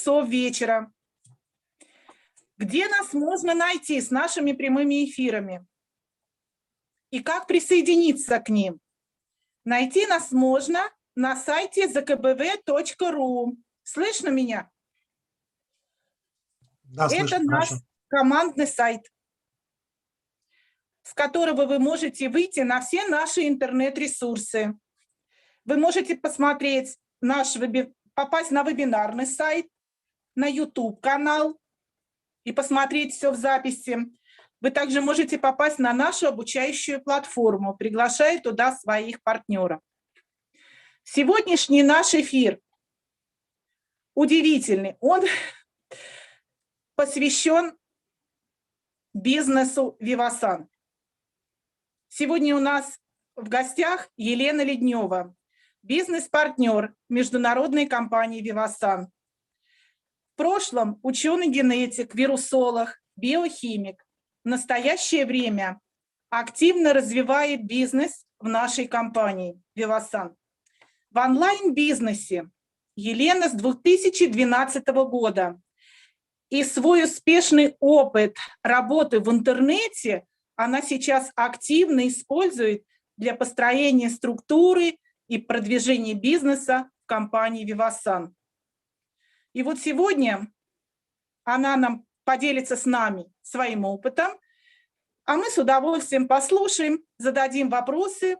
часов вечера. Где нас можно найти с нашими прямыми эфирами? И как присоединиться к ним? Найти нас можно на сайте zkbv.ru. Слышно меня? Да, слышно, это наш хорошо. командный сайт, с которого вы можете выйти на все наши интернет-ресурсы. Вы можете посмотреть попасть на вебинарный сайт, на YouTube-канал и посмотреть все в записи. Вы также можете попасть на нашу обучающую платформу, приглашая туда своих партнеров. Сегодняшний наш эфир удивительный. Он посвящен бизнесу Vivasan. Сегодня у нас в гостях Елена Леднева, бизнес-партнер международной компании Vivasan. В прошлом ученый-генетик, вирусолог, биохимик. В настоящее время активно развивает бизнес в нашей компании Vivasan. В онлайн-бизнесе Елена с 2012 года. И свой успешный опыт работы в интернете она сейчас активно использует для построения структуры и продвижения бизнеса в компании Vivasan. И вот сегодня она нам поделится с нами своим опытом, а мы с удовольствием послушаем, зададим вопросы.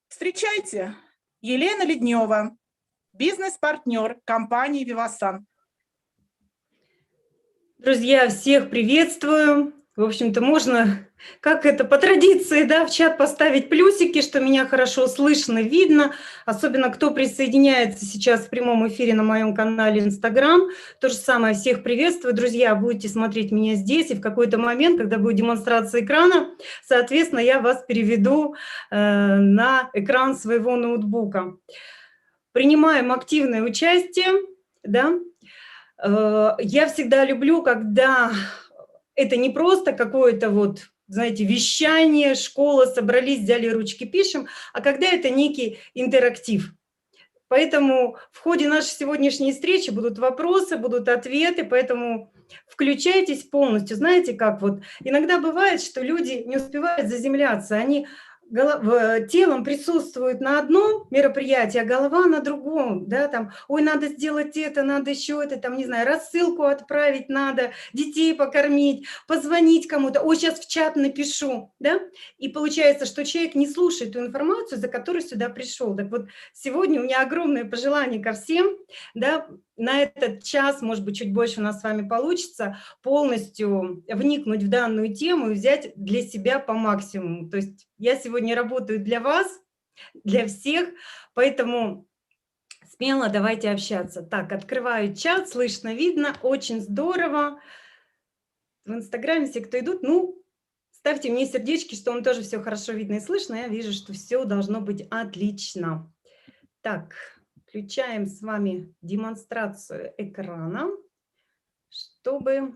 Встречайте, Елена Леднева, бизнес-партнер компании Vivasan. Друзья, всех приветствую. В общем-то, можно, как это, по традиции, да, в чат поставить плюсики, что меня хорошо слышно, видно. Особенно, кто присоединяется сейчас в прямом эфире на моем канале Instagram. То же самое, всех приветствую. Друзья, будете смотреть меня здесь, и в какой-то момент, когда будет демонстрация экрана, соответственно, я вас переведу на экран своего ноутбука. Принимаем активное участие, да. Я всегда люблю, когда это не просто какое-то вот, знаете, вещание, школа, собрались, взяли ручки, пишем, а когда это некий интерактив. Поэтому в ходе нашей сегодняшней встречи будут вопросы, будут ответы, поэтому включайтесь полностью. Знаете, как вот иногда бывает, что люди не успевают заземляться, они телом присутствуют на одном мероприятии, а голова на другом, да, там, ой, надо сделать это, надо еще это, там, не знаю, рассылку отправить надо, детей покормить, позвонить кому-то, ой, сейчас в чат напишу, да, и получается, что человек не слушает ту информацию, за которой сюда пришел. Так вот, сегодня у меня огромное пожелание ко всем, да, на этот час, может быть, чуть больше у нас с вами получится, полностью вникнуть в данную тему и взять для себя по максимуму. То есть я сегодня работаю для вас, для всех, поэтому смело давайте общаться. Так, открываю чат, слышно, видно, очень здорово. В Инстаграме все, кто идут, ну, ставьте мне сердечки, что вам тоже все хорошо видно и слышно. Я вижу, что все должно быть отлично. Так. Включаем с вами демонстрацию экрана, чтобы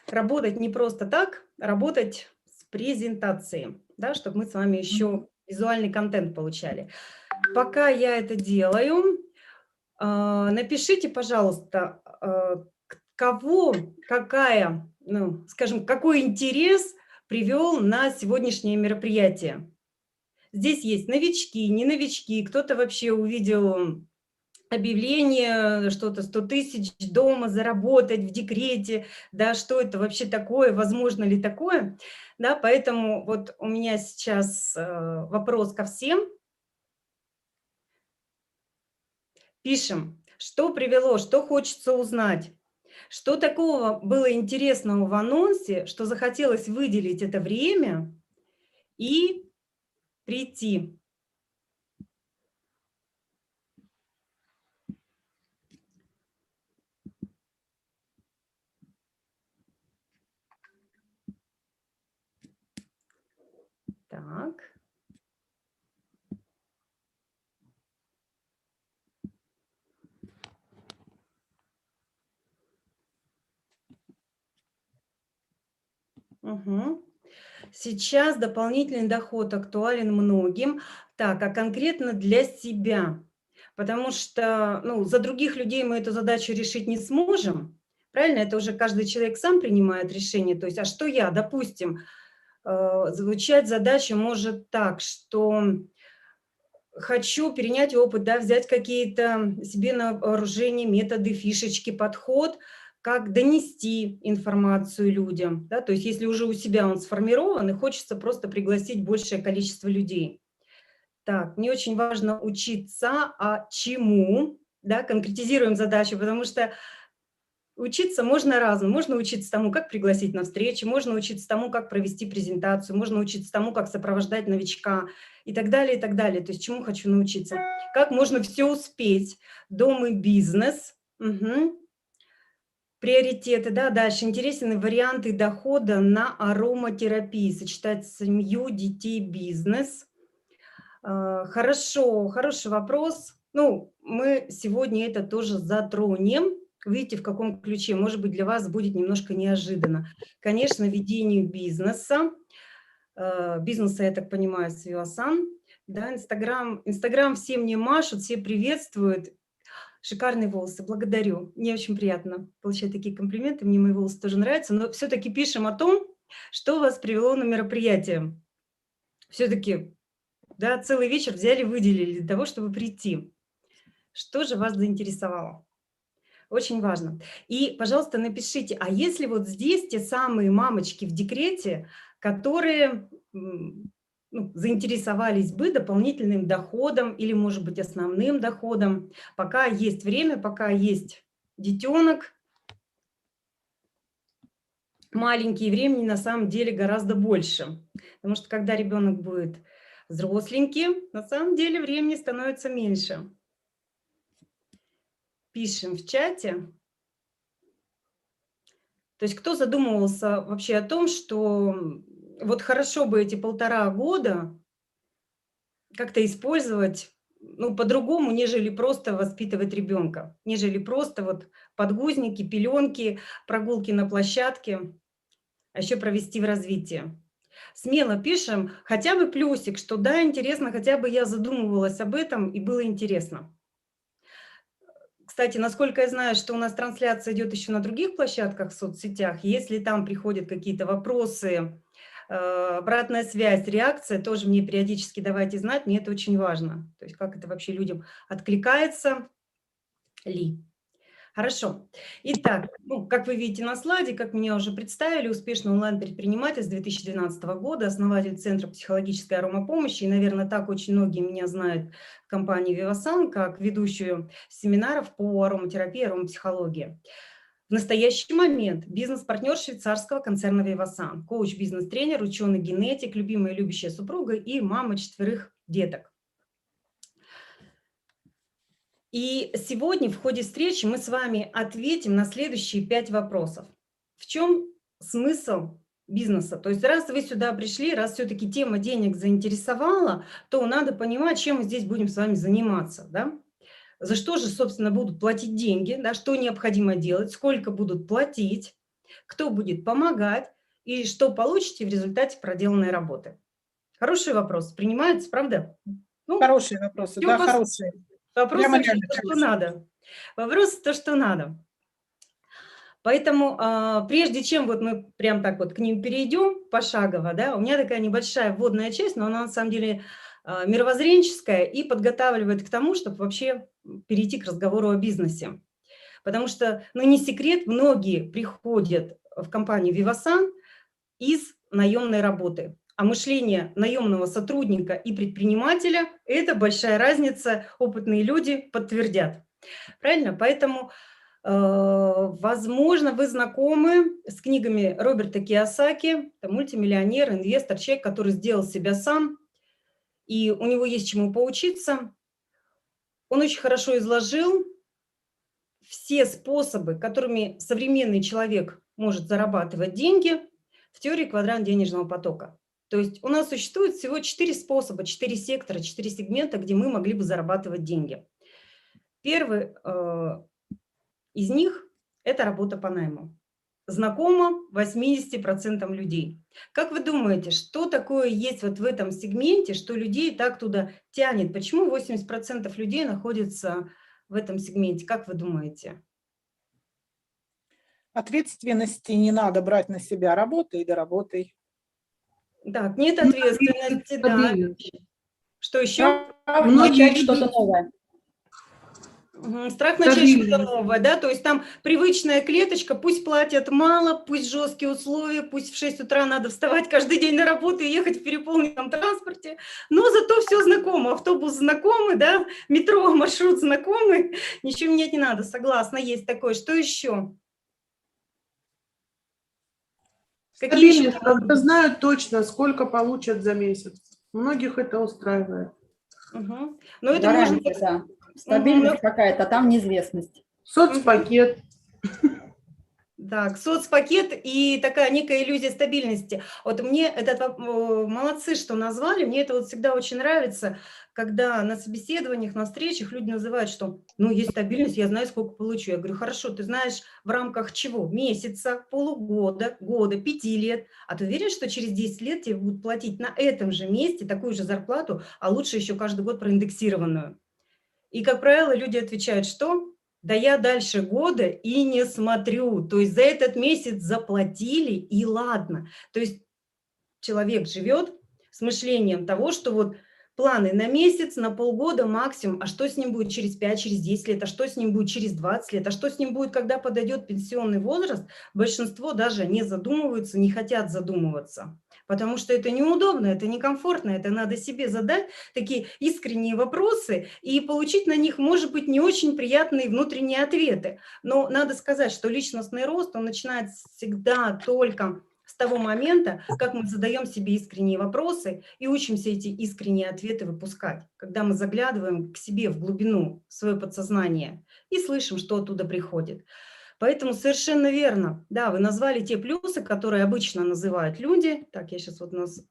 работать не просто так, работать с презентацией, да, чтобы мы с вами еще визуальный контент получали. Пока я это делаю, напишите, пожалуйста, какой интерес привел на сегодняшнее мероприятие. Здесь есть новички, не новички, кто-то вообще увидел объявление, что-то 100 тысяч дома заработать в декрете, да, что это вообще такое, возможно ли такое, да, поэтому вот у меня сейчас вопрос ко всем. Пишем, что привело, что хочется узнать, что такого было интересного в анонсе, что захотелось выделить это время и прийти. Так. Угу. Сейчас дополнительный доход актуален многим. Так, а конкретно для себя. потому что, ну, за других людей мы эту задачу решить не сможем. Правильно? Это уже каждый человек сам принимает решение. То есть, а что я? Допустим, звучать задача может так, что хочу перенять опыт, да, взять какие-то себе на вооружение методы, фишечки, подход, как донести информацию людям. Да? То есть если уже у себя он сформирован, и хочется просто пригласить большее количество людей. Так, мне очень важно учиться, а чему? Да, конкретизируем задачу, потому что учиться можно разному. Можно учиться тому, как пригласить на встречу, можно учиться тому, как провести презентацию, можно учиться тому, как сопровождать новичка и так далее, и так далее. То есть чему хочу научиться? Как можно все успеть? Дом и бизнес. Мгм. Приоритеты, да, дальше. Интересны варианты дохода на ароматерапии. Сочетать семью, детей, бизнес. Хорошо, хороший вопрос. Ну, мы сегодня это тоже затронем. Видите, в каком ключе, может быть, для вас будет немножко неожиданно. Конечно, ведению бизнеса. Бизнеса, я так понимаю, с Вивасан. Да, Инстаграм все мне машут, все приветствуют. Шикарные волосы, благодарю. Мне очень приятно получать такие комплименты. Мне мои волосы тоже нравятся. Но все-таки пишем о том, что вас привело на мероприятие. Все-таки, да, целый вечер взяли, выделили для того, чтобы прийти. Что же вас заинтересовало? Очень важно. И, пожалуйста, напишите, а если вот здесь те самые мамочки в декрете, которые ну, заинтересовались бы дополнительным доходом или, может быть, основным доходом, пока есть время, пока есть детенок, маленький, времени на самом деле гораздо больше. Потому что когда ребенок будет взросленьким, на самом деле времени становится меньше. Пишем в чате. То есть кто задумывался вообще о том, что вот хорошо бы эти 1,5 года как-то использовать, ну, по-другому, нежели просто воспитывать ребенка, нежели просто вот подгузники, пеленки, прогулки на площадке, а еще провести в развитии. Смело пишем хотя бы плюсик, что да, интересно, хотя бы я задумывалась об этом и было интересно. Кстати, насколько я знаю, что у нас трансляция идет еще на других площадках в соцсетях, если там приходят какие-то вопросы, обратная связь, реакция, тоже мне периодически давайте знать, мне это очень важно. То есть как это вообще людям откликается ли. Хорошо. Итак, ну, как вы видите на слайде, как меня уже представили, успешный онлайн-предприниматель с 2012 года, основатель Центра психологической аромапомощи. И, наверное, так очень многие меня знают в компании Vivasan, как ведущую семинаров по ароматерапии, аромапсихологии. В настоящий момент бизнес-партнер швейцарского концерна Vivasan, коуч, бизнес-тренер, ученый-генетик, любимая и любящая супруга и мама 4 деток. И сегодня в ходе встречи мы с вами ответим на следующие 5 вопросов. В чем смысл бизнеса? То есть раз вы сюда пришли, раз все-таки тема денег заинтересовала, то надо понимать, чем мы здесь будем с вами заниматься. Да? За что же, собственно, будут платить деньги, да? Что необходимо делать, сколько будут платить, кто будет помогать и что получите в результате проделанной работы. Хороший вопрос. Принимается, правда? Ну, Хорошие вопросы, да, хорошие. Вопрос Прямо вообще реально то, что хорошие. надо. Вопрос то, что надо. Поэтому прежде чем вот мы прям так вот к ним перейдем пошагово, да, у меня такая небольшая вводная часть, но она на самом деле мировоззренческая и подготавливает к тому, чтобы вообще перейти к разговору о бизнесе. Потому что, ну не секрет, многие приходят в компанию Vivasan из наемной работы. А мышление наемного сотрудника и предпринимателя – это большая разница, опытные люди подтвердят. Правильно? Поэтому, возможно, вы знакомы с книгами Роберта Кийосаки, это мультимиллионер, инвестор, человек, который сделал себя сам, и у него есть чему поучиться. Он очень хорошо изложил все способы, которыми современный человек может зарабатывать деньги в теории квадрант денежного потока. То есть у нас существует всего 4 способа, 4 сектора, 4 сегмента, где мы могли бы зарабатывать деньги. Первый из них – это работа по найму. знакомо 80% людей. Как вы думаете, что такое есть вот в этом сегменте, что людей так туда тянет? Почему 80% людей находятся в этом сегменте? Как вы думаете? Ответственности не надо брать на себя. Работай, да работай. Так, нет Многие ответственности, любят да. стабильность. Что еще? Многие Начать что-то любят новое. Страх начать что-то стабильность. новое, да, то есть там привычная клеточка, пусть платят мало, пусть жесткие условия, пусть в 6 утра надо вставать каждый день на работу и ехать в переполненном транспорте, но зато все знакомо, автобус знакомый, да, метро, маршрут знакомый, ничего менять не надо, согласна, есть такое. Что еще? Какие еще? Стабильность, когда знают точно, сколько получат за месяц. Многих это устраивает. Угу. Но это можно... Гарантия, да. Стабильность какая-то, а там неизвестность. Соцпакет. Так, соцпакет и такая некая иллюзия стабильности. Вот мне этот молодцы, что назвали, мне это вот всегда очень нравится, когда на собеседованиях, на встречах люди называют, что ну есть стабильность, я знаю, сколько получу. Я говорю, хорошо, ты знаешь в рамках чего? Месяца, полугода, года, 5 лет. А ты уверен, что через 10 лет тебе будут платить на этом же месте такую же зарплату, а лучше еще каждый год проиндексированную? И, как правило, люди отвечают, что да я дальше года и не смотрю. То есть за этот месяц заплатили, и ладно. То есть человек живет с мышлением того, что вот планы на месяц, на полгода максимум, а что с ним будет через 5, через 10 лет, а что с ним будет через 20 лет, а что с ним будет, когда подойдет пенсионный возраст, большинство даже не задумываются, не хотят задумываться. Потому что это неудобно, это некомфортно, это надо себе задать такие искренние вопросы и получить на них, может быть, не очень приятные внутренние ответы. Но надо сказать, что личностный рост, он начинается всегда только с того момента, как мы задаем себе искренние вопросы и учимся эти искренние ответы выпускать, когда мы заглядываем к себе в глубину, в свое подсознание и слышим, что оттуда приходит. Поэтому совершенно верно. Да, вы назвали те плюсы, которые обычно называют люди. Так, я сейчас вот нас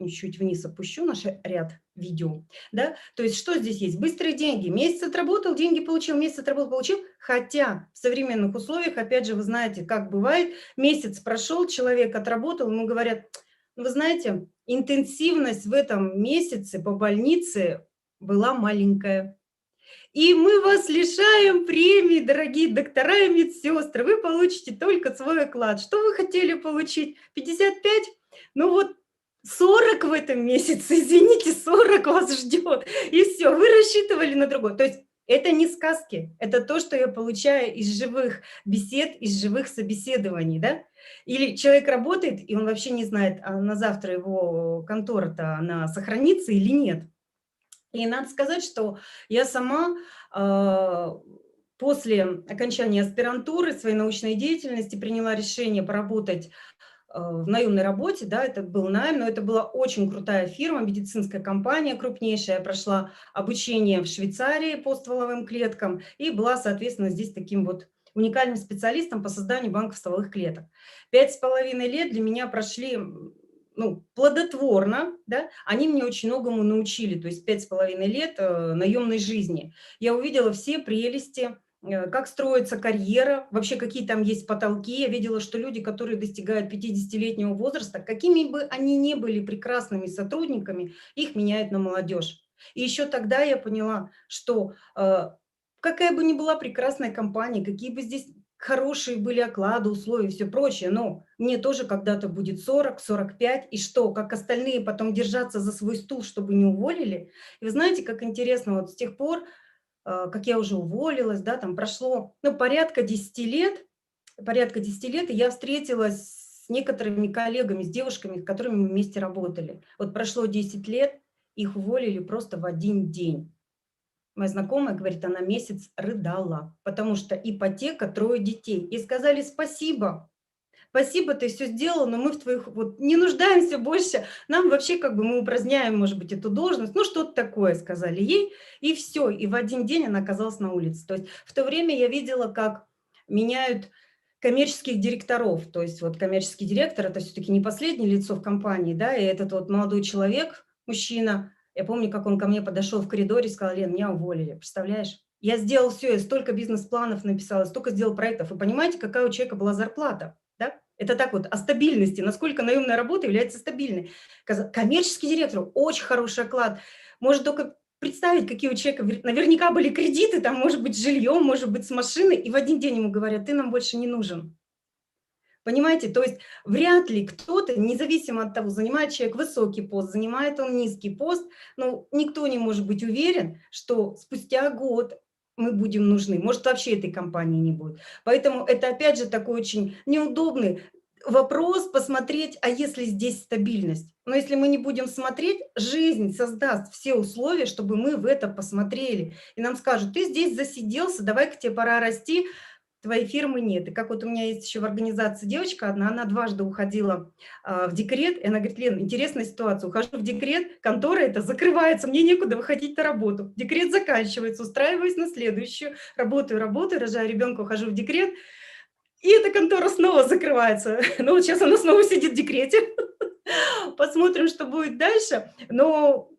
чуть вниз опущу, наш ряд видео. Да? То есть что здесь есть? Быстрые деньги. Месяц отработал, деньги получил, месяц отработал, получил. Хотя в современных условиях, опять же, вы знаете, как бывает, месяц прошел, человек отработал, ему говорят, вы знаете, интенсивность в этом месяце по больнице была маленькая. И мы вас лишаем премии, дорогие доктора и медсестры. Вы получите только свой оклад. Что вы хотели получить? 55? Ну вот 40 в этом месяце, извините, 40 вас ждет. И все, вы рассчитывали на другое. То есть это не сказки, это то, что я получаю из живых бесед, из живых собеседований, да? Или человек работает, и он вообще не знает, а на завтра его контора-то она сохранится или нет. И надо сказать, что я сама после окончания аспирантуры своей научной деятельности приняла решение поработать в наемной работе, да, это был найм, но это была очень крутая фирма, медицинская компания крупнейшая, я прошла обучение в Швейцарии по стволовым клеткам и была, соответственно, здесь таким вот уникальным специалистом по созданию банков стволовых клеток. 5,5 лет для меня прошли плодотворно, да, они мне очень многому научили, то есть 5,5 лет наемной жизни. Я увидела все прелести, как строится карьера, вообще какие там есть потолки. Я видела, что люди, которые достигают 50-летнего возраста, какими бы они ни были прекрасными сотрудниками, их меняют на молодежь. И еще тогда я поняла, что какая бы ни была прекрасная компания, какие бы здесь хорошие были оклады, условия и все прочее, но мне тоже когда-то будет 40, 45, и что, как остальные потом держаться за свой стул, чтобы не уволили? И вы знаете, как интересно, вот с тех пор, как я уже уволилась, да, там прошло, порядка 10 лет, и я встретилась с некоторыми коллегами, с девушками, с которыми мы вместе работали. Вот прошло 10 лет, их уволили просто в один день. Моя знакомая, говорит, она месяц рыдала, потому что ипотека, 3 детей. И сказали спасибо, спасибо, ты все сделала, но мы в твоих вот не нуждаемся больше. Нам вообще как бы мы упраздняем, может быть, эту должность. Ну, что-то такое сказали ей. И все. И в один день она оказалась на улице. То есть в то время я видела, как меняют коммерческих директоров. То есть вот коммерческий директор – это все-таки не последнее лицо в компании, да, и этот вот молодой человек, мужчина, я помню, как он ко мне подошел в коридоре и сказал: Лен, меня уволили, представляешь? Я сделал все, я столько бизнес-планов написала, столько сделал проектов. Вы понимаете, какая у человека была зарплата? Да? Это так вот, о стабильности, насколько наемная работа является стабильной. Коммерческий директор, очень хороший оклад. Может только представить, какие у человека наверняка были кредиты, там, может быть, с жильем, может быть, с машиной, и в один день ему говорят, ты нам больше не нужен. Понимаете, то есть вряд ли кто-то, независимо от того, занимает человек высокий пост, занимает он низкий пост, ну, никто не может быть уверен, что спустя год мы будем нужны. Может, вообще этой компании не будет. Поэтому это, опять же, такой очень неудобный вопрос посмотреть, а если здесь стабильность? Но если мы не будем смотреть, жизнь создаст все условия, чтобы мы в это посмотрели. И нам скажут, ты здесь засиделся, давай-ка тебе пора расти, твоей фирмы нет. И как вот у меня есть еще в организации девочка одна, она дважды уходила в декрет, и она говорит, Лен, интересная ситуация, ухожу в декрет, контора эта закрывается, мне некуда выходить на работу. Декрет заканчивается, устраиваюсь на следующую, работаю, рожаю ребенка, ухожу в декрет, и эта контора снова закрывается. Ну вот сейчас она снова сидит в декрете. Посмотрим, что будет дальше. Но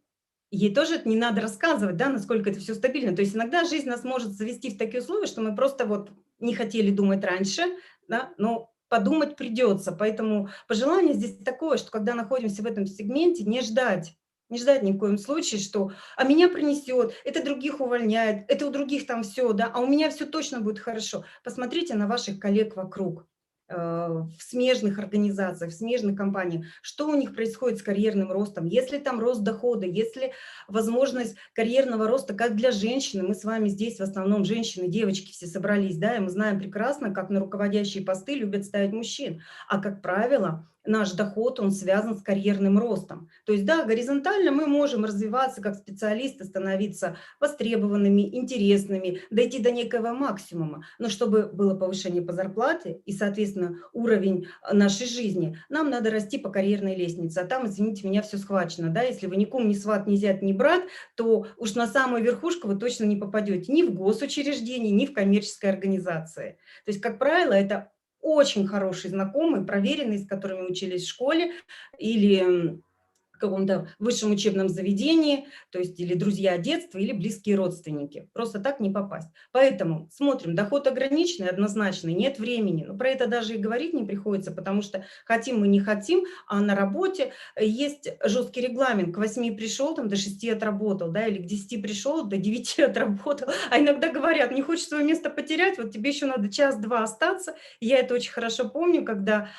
ей тоже это не надо рассказывать, да, насколько это все стабильно. То есть иногда жизнь нас может завести в такие условия, что мы просто вот не хотели думать раньше, да, но подумать придется. Поэтому пожелание здесь такое, что когда находимся в этом сегменте, не ждать ни в коем случае, что «а меня принесет, это других увольняет, это у других там все, да, а у меня все точно будет хорошо». Посмотрите на ваших коллег вокруг, в смежных организациях, в смежных компаниях, что у них происходит с карьерным ростом, если там рост дохода, если возможность карьерного роста, как для женщины, мы с вами здесь в основном женщины, девочки все собрались, да, и мы знаем прекрасно, как на руководящие посты любят ставить мужчин, а как правило, наш доход, он связан с карьерным ростом. То есть, да, горизонтально мы можем развиваться как специалисты, становиться востребованными, интересными, дойти до некого максимума. Но чтобы было повышение по зарплате и, соответственно, уровень нашей жизни, нам надо расти по карьерной лестнице. А там, извините меня, все схвачено. Да? Если вы ни кум, ни сват, ни зять, ни брат, то уж на самую верхушку вы точно не попадете ни в госучреждении, ни в коммерческой организации. То есть, как правило, это очень хорошие знакомые, проверенные, с которыми учились в школе или в каком-то высшем учебном заведении, то есть или друзья детства, или близкие родственники. Просто так не попасть. Поэтому смотрим, доход ограниченный, однозначно, нет времени. Но про это даже и говорить не приходится, потому что хотим мы, не хотим, а на работе есть жесткий регламент. К 8 пришел, там, до 6 отработал, да, или к 10 пришел, до 9 отработал. А иногда говорят, не хочешь свое место потерять, вот тебе еще надо час-два остаться. И я это очень хорошо помню, когда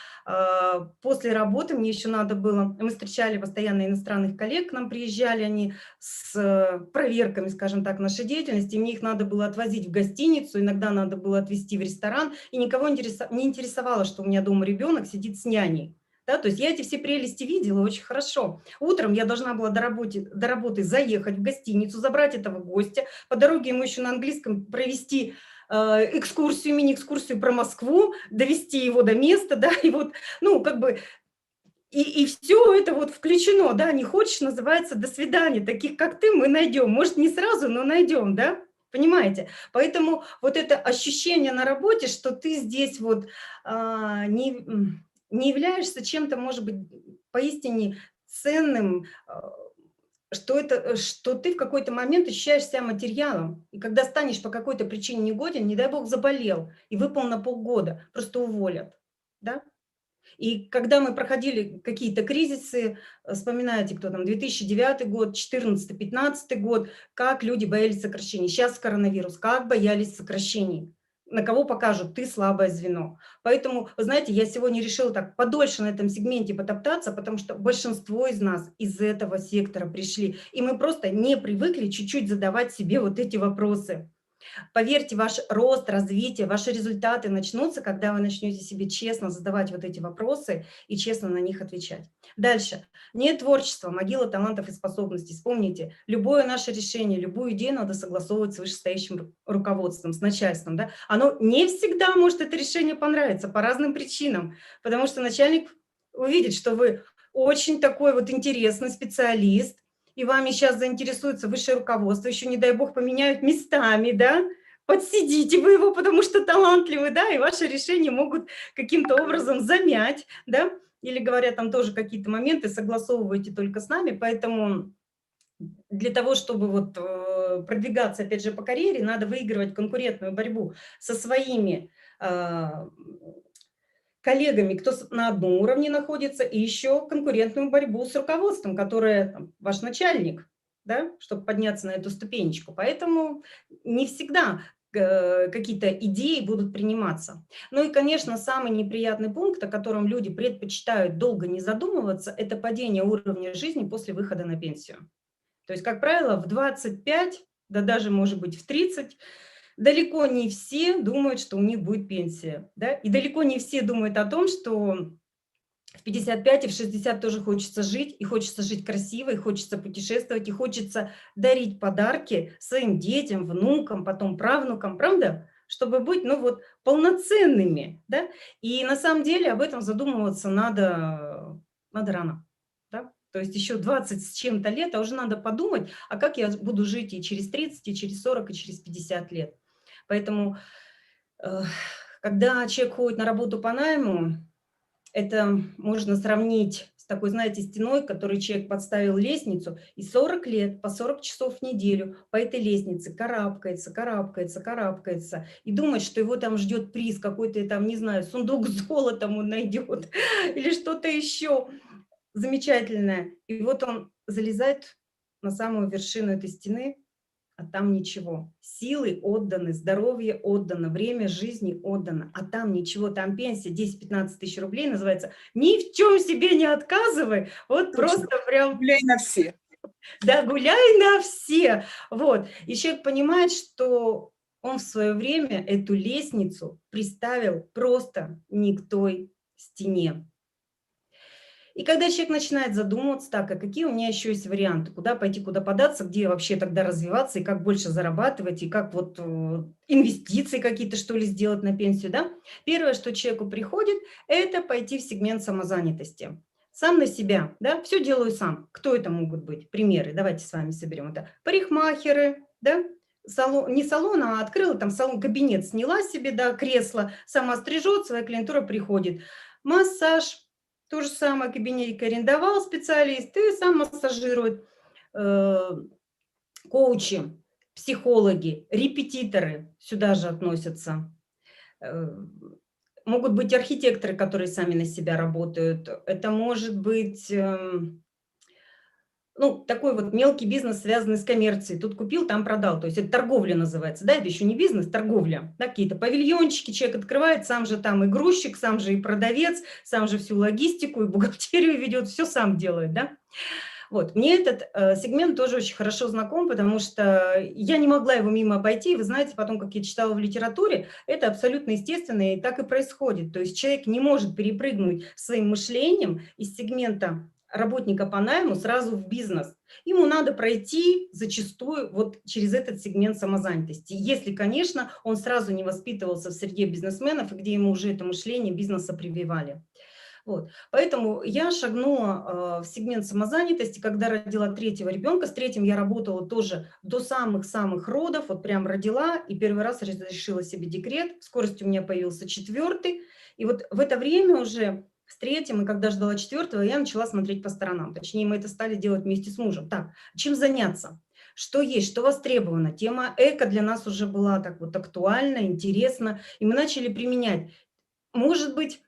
после работы мне еще надо было, мы встречали постоянно иностранных коллег, к нам приезжали они с проверками, скажем так, нашей деятельности, и мне их надо было отвозить в гостиницу, иногда надо было отвезти в ресторан, и никого не интересовало, что у меня дома ребенок сидит с няней. Да, то есть я эти все прелести видела очень хорошо. Утром я должна была до работы заехать в гостиницу, забрать этого гостя, по дороге ему еще на английском провести экскурсию, мини-экскурсию про Москву, довести его до места, да, и вот, ну, как бы, и все это вот включено, да, не хочешь, называется, до свидания, таких, как ты, мы найдем, может, не сразу, но найдем, да, понимаете? Поэтому вот это ощущение на работе, что ты здесь вот не являешься чем-то, может быть, поистине ценным, что ты в какой-то момент ощущаешь себя материалом, и когда станешь по какой-то причине негоден, не дай бог заболел и выпал на полгода, просто уволят, да? И когда мы проходили какие-то кризисы, вспоминаете, кто там, 2009 год, 2014-2015 год, как люди боялись сокращений. Сейчас коронавирус, как боялись сокращений. На кого покажут, ты слабое звено. Поэтому, вы знаете, я сегодня решила так подольше на этом сегменте потоптаться, потому что большинство из нас из этого сектора пришли. И мы просто не привыкли чуть-чуть задавать себе вот эти вопросы. Поверьте, ваш рост, развитие, ваши результаты начнутся, когда вы начнете себе честно задавать вот эти вопросы и честно на них отвечать. Дальше. Нет творчества, могила талантов и способностей. Вспомните, любое наше решение, любую идею надо согласовывать с вышестоящим руководством, с начальством. Да? Оно не всегда может это решение понравиться по разным причинам, потому что начальник увидит, что вы очень такой вот интересный специалист, и вами сейчас заинтересуется высшее руководство, еще, не дай бог, поменяют местами, да, подсидите вы его, потому что талантливый, да, и ваши решения могут каким-то образом замять, да, или говорят, там тоже какие-то моменты согласовываете только с нами, поэтому для того, чтобы вот продвигаться, опять же, по карьере, надо выигрывать конкурентную борьбу со своими коллегами, кто на одном уровне находится, и еще конкурентную борьбу с руководством, которое там, ваш начальник, да, чтобы подняться на эту ступенечку. Поэтому не всегда какие-то идеи будут приниматься. Ну и, конечно, самый неприятный пункт, о котором люди предпочитают долго не задумываться, это падение уровня жизни после выхода на пенсию. То есть, как правило, в 25, да даже, может быть, в 30, далеко не все думают, что у них будет пенсия. Да? И далеко не все думают о том, что в 55 и в 60 тоже хочется жить, и хочется жить красиво, и хочется путешествовать, и хочется дарить подарки своим детям, внукам, потом правнукам, правда? Чтобы быть, ну вот, полноценными, да? И на самом деле об этом задумываться надо рано, да? То есть еще 20 с чем-то лет, а уже надо подумать, а как я буду жить и через 30, и через 40, и через 50 лет. Поэтому, когда человек ходит на работу по найму, это можно сравнить с такой, знаете, стеной, которой человек подставил лестницу, и 40 лет, по 40 часов в неделю по этой лестнице карабкается, карабкается, карабкается, и думает, что его там ждет приз, какой-то там, не знаю, сундук с золотом он найдет, или что-то еще замечательное. И вот он залезает на самую вершину этой стены, а там ничего. Силы отданы, здоровье отдано, время жизни отдано, а там ничего, там пенсия 10-15 тысяч рублей называется. Ни в чем себе не отказывай, вот Точно. просто прям... Гуляй на все. Да, гуляй на все. Вот. И человек понимает, что он в свое время эту лестницу приставил просто не к той стене. И когда человек начинает задумываться, так, а какие у меня еще есть варианты, куда пойти, куда податься, где вообще тогда развиваться, и как больше зарабатывать, и как вот инвестиции какие-то, что ли, сделать на пенсию, да? Первое, что человеку приходит, это пойти в сегмент самозанятости. Сам на себя, да, все делаю сам. Кто это могут быть? Примеры, давайте с вами соберем. Это парикмахеры, да, салон, не салон, а открыла там салон, кабинет сняла себе, да, кресло, сама стрижет, своя клиентура приходит. Массаж. То же самое, кабинетик арендовал специалист и сам массажирует. Коучи, психологи, репетиторы сюда же относятся. Могут быть архитекторы, которые сами на себя работают. Это может быть... Ну, такой вот мелкий бизнес, связанный с коммерцией. Тут купил, там продал. То есть это торговля называется. Да, это еще не бизнес, торговля. Да, какие-то павильончики человек открывает, сам же там и грузчик, сам же и продавец, сам же всю логистику и бухгалтерию ведет, все сам делает, да. Вот, мне этот сегмент тоже очень хорошо знаком, потому что я не могла его мимо обойти. И вы знаете, потом, как я читала в литературе, это абсолютно естественно, и так и происходит. То есть человек не может перепрыгнуть своим мышлением из сегмента работника по найму сразу в бизнес. Ему надо пройти зачастую вот через этот сегмент самозанятости. Если, конечно, он сразу не воспитывался в среде бизнесменов, где ему уже это мышление бизнеса прививали. Вот. Поэтому я шагнула в сегмент самозанятости, когда родила третьего ребенка. С третьим я работала тоже до самых-самых родов, вот прям родила, и первый раз разрешила себе декрет. В скорости у меня появился четвертый. И вот в это время уже с третьим, и когда ждала четвертого, я начала смотреть по сторонам. Точнее, мы это стали делать вместе с мужем. Так, чем заняться? Что есть, что востребовано? Тема эко для нас уже была так вот актуальна, интересна, и мы начали применять. Может быть,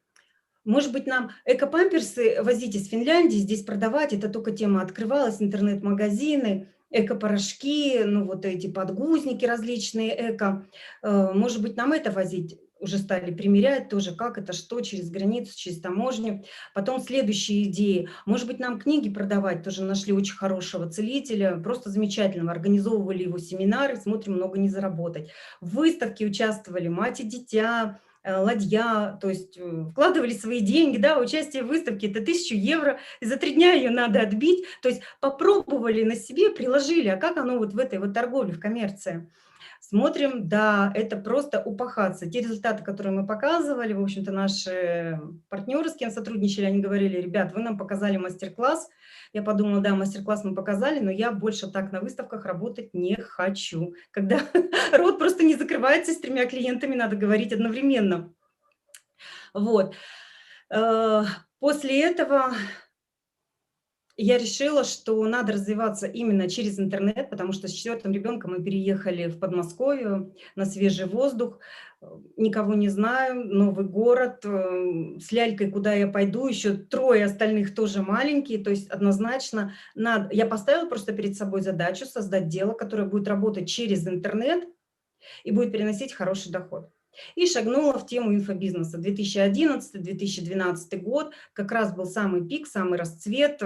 нам эко-памперсы возить из Финляндии, здесь продавать, это только тема открывалась, интернет-магазины, эко-порошки, ну вот эти подгузники различные эко. Может быть, нам это возить? Уже стали примерять тоже, как это, что, через границу, через таможню. Потом следующие идеи. Может быть, нам книги продавать, тоже нашли очень хорошего целителя, просто замечательного, организовывали его семинары, смотрим, много не заработать. В выставке участвовали «Мать и дитя», ладья, то есть вкладывали свои деньги, да, участие в выставке, это 1000 евро, и за 3 дня ее надо отбить, то есть попробовали на себе, приложили, а как оно вот в этой вот торговле, в коммерции. Смотрим, да, это просто упахаться. Те результаты, которые мы показывали, в общем-то, наши партнеры, с кем сотрудничали, они говорили: ребят, вы нам показали мастер-класс. Я подумала, да, мастер-класс мы показали, но я больше так на выставках работать не хочу. Когда рот просто не закрывается, с 3 клиентами надо говорить одновременно. Вот. После этого я решила, что надо развиваться именно через интернет, потому что с 4-м ребенком мы переехали в Подмосковье на свежий воздух. Никого не знаю, новый город. С лялькой куда я пойду, еще 3 остальных тоже маленькие. То есть однозначно надо. Я поставила просто перед собой задачу создать дело, которое будет работать через интернет и будет приносить хороший доход. И шагнула в тему инфобизнеса. 2011-2012 год как раз был самый пик, самый расцвет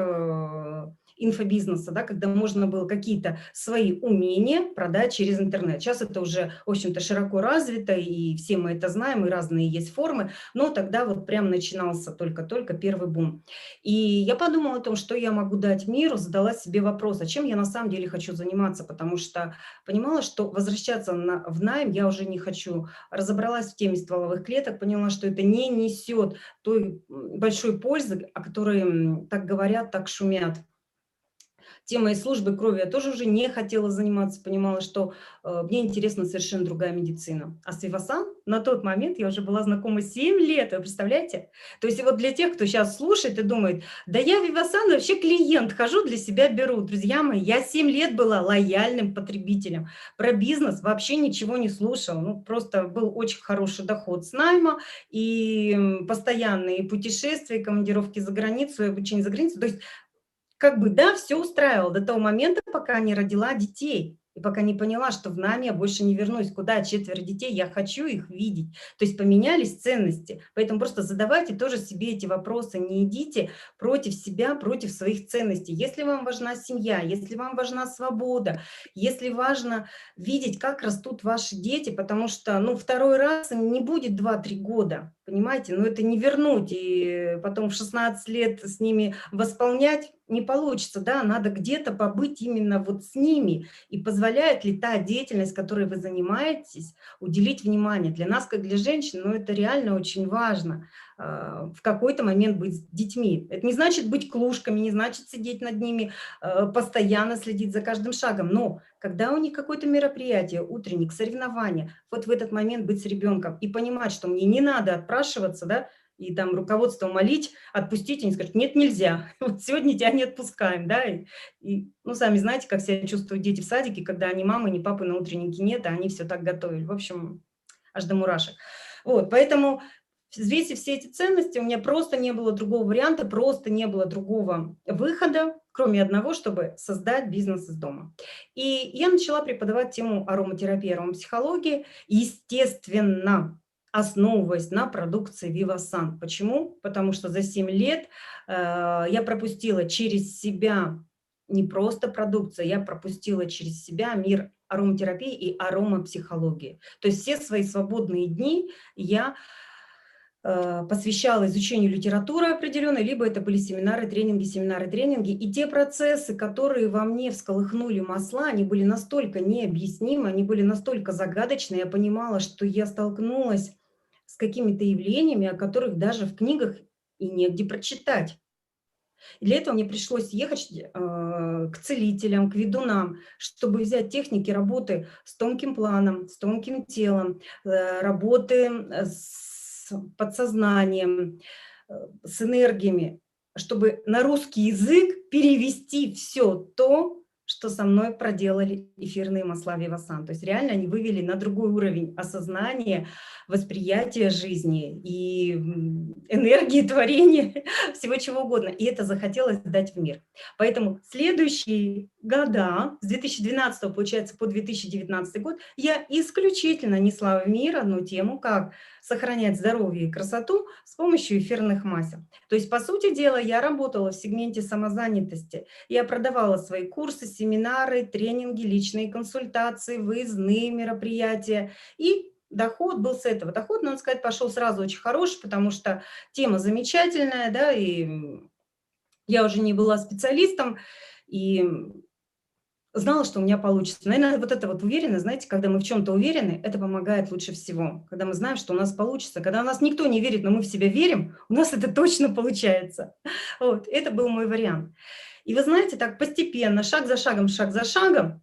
инфобизнеса, да, когда можно было какие-то свои умения продать через интернет. Сейчас это уже, в общем-то, широко развито, и все мы это знаем, и разные есть формы, но тогда вот прям начинался только-только первый бум. И я подумала о том, что я могу дать миру, задала себе вопрос, а чем я на самом деле хочу заниматься, потому что понимала, что возвращаться в найм я уже не хочу. Разобралась в теме стволовых клеток, поняла, что это не несет той большой пользы, о которой так говорят, так шумят. Темой службы крови я тоже уже не хотела заниматься, понимала, что мне интересна совершенно другая медицина. А с Вивасан на тот момент я уже была знакома 7 лет, вы представляете? То есть вот для тех, кто сейчас слушает и думает, да я Вивасан вообще клиент, хожу для себя беру. Друзья мои, я 7 лет была лояльным потребителем. Про бизнес вообще ничего не слушала. Ну, просто был очень хороший доход с найма и постоянные путешествия, командировки за границу, обучение за границей. То есть как бы, да, все устраивало до того момента, пока не родила детей. И пока не поняла, что в найме я больше не вернусь. Куда 4 детей, я хочу их видеть. То есть поменялись ценности. Поэтому просто задавайте тоже себе эти вопросы. Не идите против себя, против своих ценностей. Если вам важна семья, если вам важна свобода, если важно видеть, как растут ваши дети, потому что, ну, второй раз не будет 2-3 года, понимаете? Но это не вернуть. И потом в 16 лет с ними восполнять не получится, да, надо где-то побыть именно вот с ними. И позволяет ли та деятельность, которой вы занимаетесь, уделить внимание. Для нас, как для женщин, ну, это реально очень важно в какой-то момент быть с детьми. Это не значит быть клушками, не значит сидеть над ними, постоянно следить за каждым шагом. Но когда у них какое-то мероприятие, утренник, соревнование, вот в этот момент быть с ребенком и понимать, что мне не надо отпрашиваться, да, и там руководство молить, отпустить, они скажут, нет, нельзя, вот сегодня тебя не отпускаем, да, ну, сами знаете, как себя чувствуют дети в садике, когда ни мамы, ни папы на утреннике нет, а они все так готовили, в общем, аж до мурашек. Вот, поэтому взвесив все эти ценности, у меня просто не было другого варианта, просто не было другого выхода, кроме одного, чтобы создать бизнес из дома. И я начала преподавать тему ароматерапии, аромапсихологии, естественно, основываясь на продукции Вивасан. Почему? Потому что за 7 лет я пропустила через себя не просто продукцию, я пропустила через себя мир ароматерапии и аромапсихологии. То есть все свои свободные дни я посвящала изучению литературы определенной, либо это были семинары, тренинги. И те процессы, которые во мне всколыхнули масла, они были настолько необъяснимы, они были настолько загадочны. Я понимала, что я столкнулась с какими-то явлениями, о которых даже в книгах и негде прочитать. И для этого мне пришлось ехать к целителям, к ведунам, чтобы взять техники работы с тонким планом, с тонким телом, работы с подсознанием, с энергиями, чтобы на русский язык перевести все то, что со мной проделали эфирные масла Вивасан. То есть реально они вывели на другой уровень осознания, восприятия жизни и энергии творения, всего чего угодно. И это захотелось дать в мир. Поэтому следующие года, с 2012, получается, по 2019 год, я исключительно несла в мир одну тему, как сохранять здоровье и красоту с помощью эфирных масел. То есть, по сути дела, я работала в сегменте самозанятости. Я продавала свои курсы, семинары, тренинги, личные консультации, выездные мероприятия. И доход был с этого. Доход, надо сказать, пошел сразу очень хороший, потому что тема замечательная, да, и я уже не была специалистом, и знала, что у меня получится. Наверное, вот это вот уверенность, знаете, когда мы в чем-то уверены, это помогает лучше всего. Когда мы знаем, что у нас получится. Когда у нас никто не верит, но мы в себя верим, у нас это точно получается. Вот, это был мой вариант. И вы знаете, так постепенно, шаг за шагом,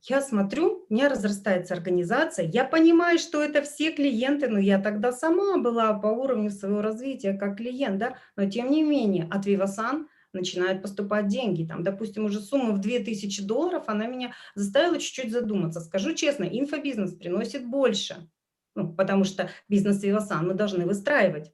я смотрю, у меня разрастается организация, я понимаю, что это все клиенты, но я тогда сама была по уровню своего развития как клиент, да, но тем не менее от Вивасан начинают поступать деньги. Там, допустим, уже сумма в $2000, она меня заставила чуть-чуть задуматься. Скажу честно, инфобизнес приносит больше, ну, потому что бизнес Vivasan мы должны выстраивать.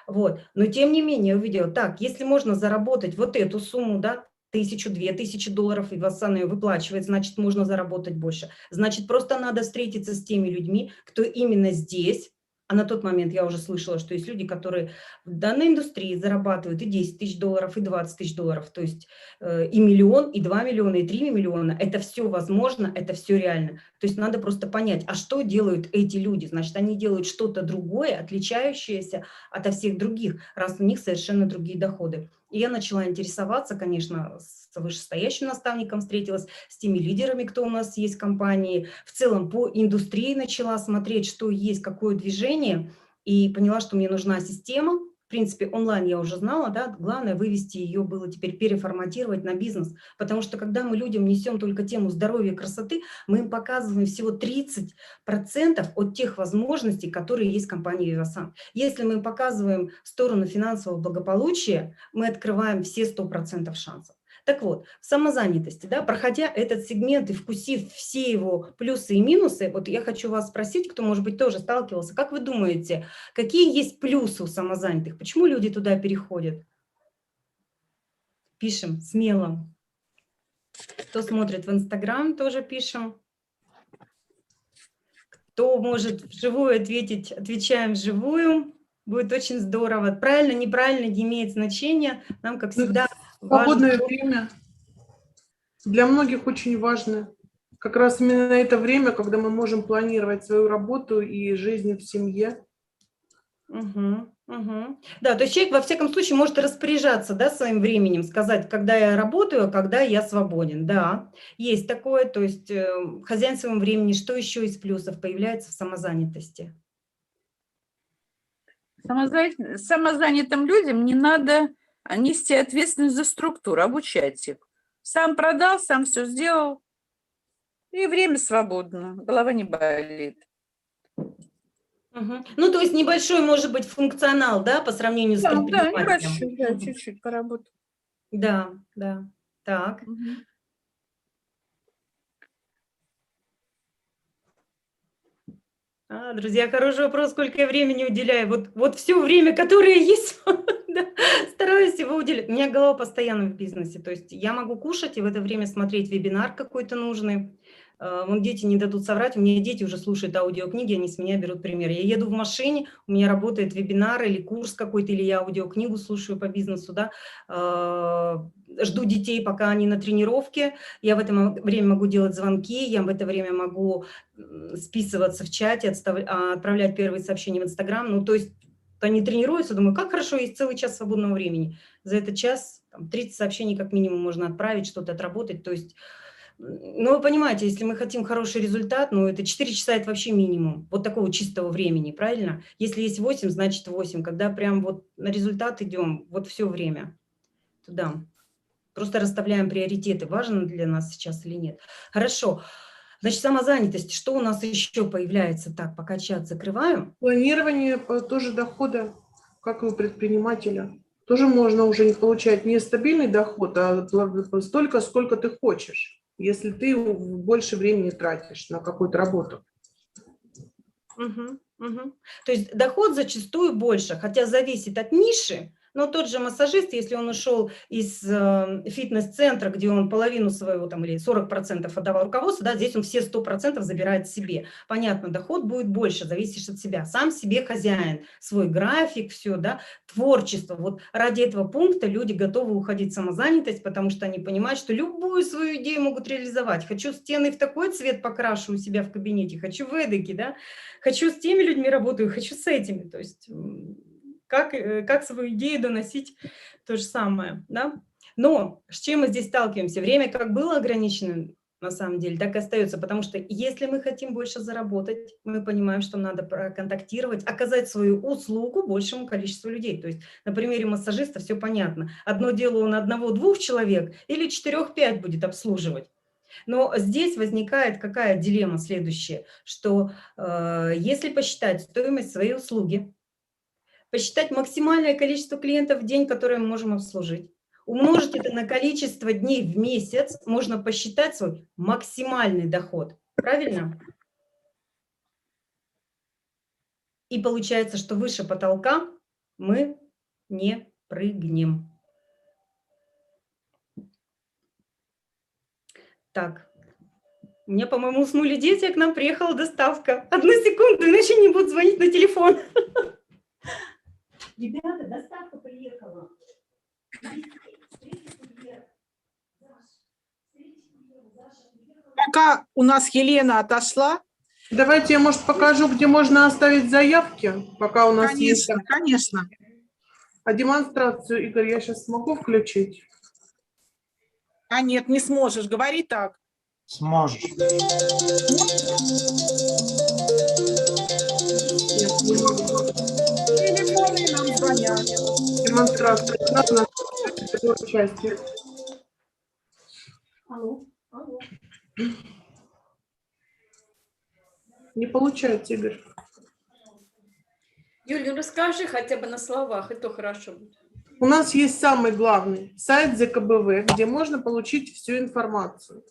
Вот. Но тем не менее я увидела, так, если можно заработать вот эту сумму, да, 1000-2000 долларов, и Vivasan ее выплачивает, значит, можно заработать больше. Значит, просто надо встретиться с теми людьми, кто именно здесь. А на тот момент я уже слышала, что есть люди, которые в данной индустрии зарабатывают и 10 тысяч долларов, и 20 тысяч долларов. То есть и миллион, и 2 миллиона, и 3 миллиона. Это все возможно, это все реально. То есть надо просто понять, а что делают эти люди? Значит, они делают что-то другое, отличающееся от всех других, раз у них совершенно другие доходы. И я начала интересоваться, конечно, с вышестоящим наставником встретилась, с теми лидерами, кто у нас есть в компании. В целом по индустрии начала смотреть, что есть, какое движение, и поняла, что мне нужна система. В принципе, онлайн я уже знала, да, главное вывести ее было теперь, переформатировать на бизнес, потому что когда мы людям несем только тему здоровья и красоты, мы им показываем всего 30% от тех возможностей, которые есть в компании Vivasan. Если мы им показываем сторону финансового благополучия, мы открываем все 100% шансов. Так вот, в самозанятости, да, проходя этот сегмент и вкусив все его плюсы и минусы, вот я хочу вас спросить, кто, может быть, тоже сталкивался, как вы думаете, какие есть плюсы у самозанятых? Почему люди туда переходят? Пишем смело. Кто смотрит в Инстаграм, тоже пишем. Кто может вживую ответить, отвечаем вживую. Будет очень здорово. Правильно, неправильно, не имеет значения. Нам, как всегда, Свободное важно... время для многих очень важно. Как раз именно это время, когда мы можем планировать свою работу и жизнь в семье. Да, то есть человек во всяком случае может распоряжаться, да, своим временем, сказать, когда я работаю, а когда я свободен. Да, есть такое, то есть хозяин своего времени. Что еще из плюсов появляется в самозанятости? Самозанятым людям не надо нести ответственность за структуру, обучать их. Сам продал, сам все сделал, и время свободно, голова не болит. Ну, то есть небольшой, может быть, функционал, да, по сравнению с Да, предпринимателем. небольшой, да, чуть-чуть поработать. Да, да, так. Друзья, хороший вопрос, сколько я времени уделяю. Вот все время, которое есть, да, стараюсь его уделять. У меня голова постоянно в бизнесе, то есть я могу кушать и в это время смотреть вебинар какой-то нужный. Вон дети не дадут соврать, у меня дети уже слушают аудиокниги, они с меня берут пример. Я еду в машине, у меня работает вебинар или курс какой-то, или я аудиокнигу слушаю по бизнесу, да, жду детей, пока они на тренировке, я в это время могу делать звонки, я в это время могу списываться в чате, отправлять первые сообщения в Инстаграм, ну, то есть они тренируются, думаю, как хорошо, есть целый час свободного времени. За этот час там, 30 сообщений как минимум можно отправить, что-то отработать, то есть... Ну, вы понимаете, если мы хотим хороший результат, ну, это 4 часа – это вообще минимум, вот такого чистого времени, правильно? Если есть 8, значит 8. Когда прям вот на результат идем, вот все время туда. Просто расставляем приоритеты, важно для нас сейчас или нет. Хорошо. Значит, самозанятость. Что у нас еще появляется? Так, пока чат закрываю. Планирование тоже дохода, как и у предпринимателя. Тоже можно уже не получать не стабильный доход, а столько, сколько ты хочешь, если ты больше времени тратишь на какую-то работу. То есть доход зачастую больше, хотя зависит от ниши. Но тот же массажист, если он ушел из фитнес-центра, где он половину своего там, или 40% отдавал руководству, да, здесь он все 100% забирает себе. Понятно, доход будет больше, зависишь от себя. Сам себе хозяин, свой график, все, да, творчество. Вот ради этого пункта люди готовы уходить в самозанятость, потому что они понимают, что любую свою идею могут реализовать. Хочу стены в такой цвет покрашу у себя в кабинете, хочу в эдакий, да, хочу с теми людьми работаю, хочу с этими. То есть... Как свою идею доносить, то же самое, да? Но с чем мы здесь сталкиваемся? Время как было ограничено, на самом деле, так и остается, потому что если мы хотим больше заработать, мы понимаем, что надо проконтактировать, оказать свою услугу большему количеству людей. То есть на примере массажиста все понятно. Одно дело он 1-2 человек или 4-5 будет обслуживать. Но здесь возникает какая дилемма следующая, что если посчитать стоимость своей услуги, посчитать максимальное количество клиентов в день, которые мы можем обслужить, умножить это на количество дней в месяц, можно посчитать свой максимальный доход. Правильно? И получается, что выше потолка мы не прыгнем. Так, у меня, по-моему, уснули дети, а к нам приехала доставка. Одну секунду, иначе не будут звонить на телефон. Ребята, доставка приехала. Пока у нас Елена отошла, Давайте я, может, покажу, где можно оставить заявки, пока у нас есть. конечно, конечно. А демонстрацию, Игорь, я сейчас смогу включить? А нет, не сможешь, говори так. Сможешь. Нет, не могу. Телефоны нам звонят. Демонстрация. Надо на участие. Алло, алло. Не получается, Игорь. Юля, ну расскажи хотя бы на словах, и то хорошо будет. У нас есть самый главный сайт ЗКБВ, где можно получить всю информацию.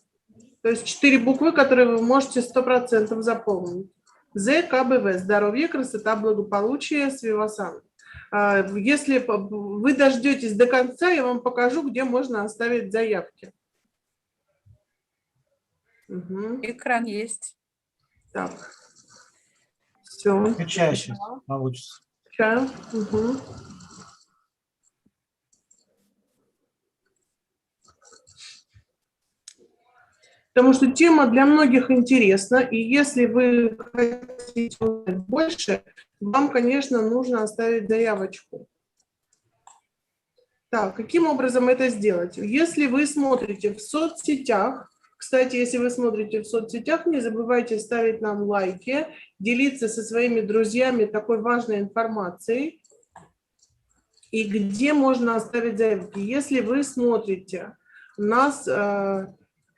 То есть 4 буквы, которые вы можете 100% заполнить. ЗКБВ – здоровье, красота, благополучие с Вивасан. Если вы дождетесь до конца, я вам покажу, где можно оставить заявки. Угу. Экран есть. Так. Все. Скачай сейчас, получится. Чаю. Угу. Потому что тема для многих интересна, и если вы хотите узнать больше, вам, конечно, нужно оставить заявочку. Так, каким образом это сделать? Если вы смотрите в соцсетях, кстати, если вы смотрите в соцсетях, не забывайте ставить нам лайки, делиться со своими друзьями такой важной информацией, и где можно оставить заявки. Если вы смотрите нас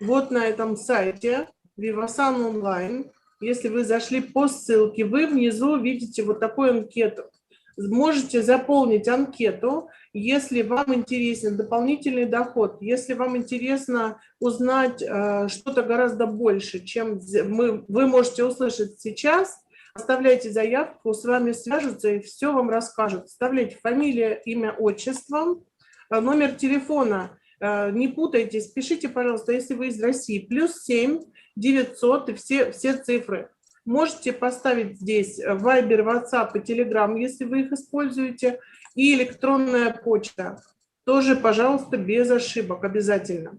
вот на этом сайте Vivasan онлайн, если вы зашли по ссылке, вы внизу видите вот такую анкету. Можете заполнить анкету, если вам интересен дополнительный доход, если вам интересно узнать что-то гораздо больше, чем вы можете услышать сейчас, оставляйте заявку, с вами свяжутся и все вам расскажут. Вставляйте фамилия, имя, отчество, номер телефона. Не путайтесь, пишите, пожалуйста, если вы из России, +7 900 и все цифры. Можете поставить здесь Viber, WhatsApp и Telegram, если вы их используете, и электронная почта. Тоже, пожалуйста, без ошибок, обязательно.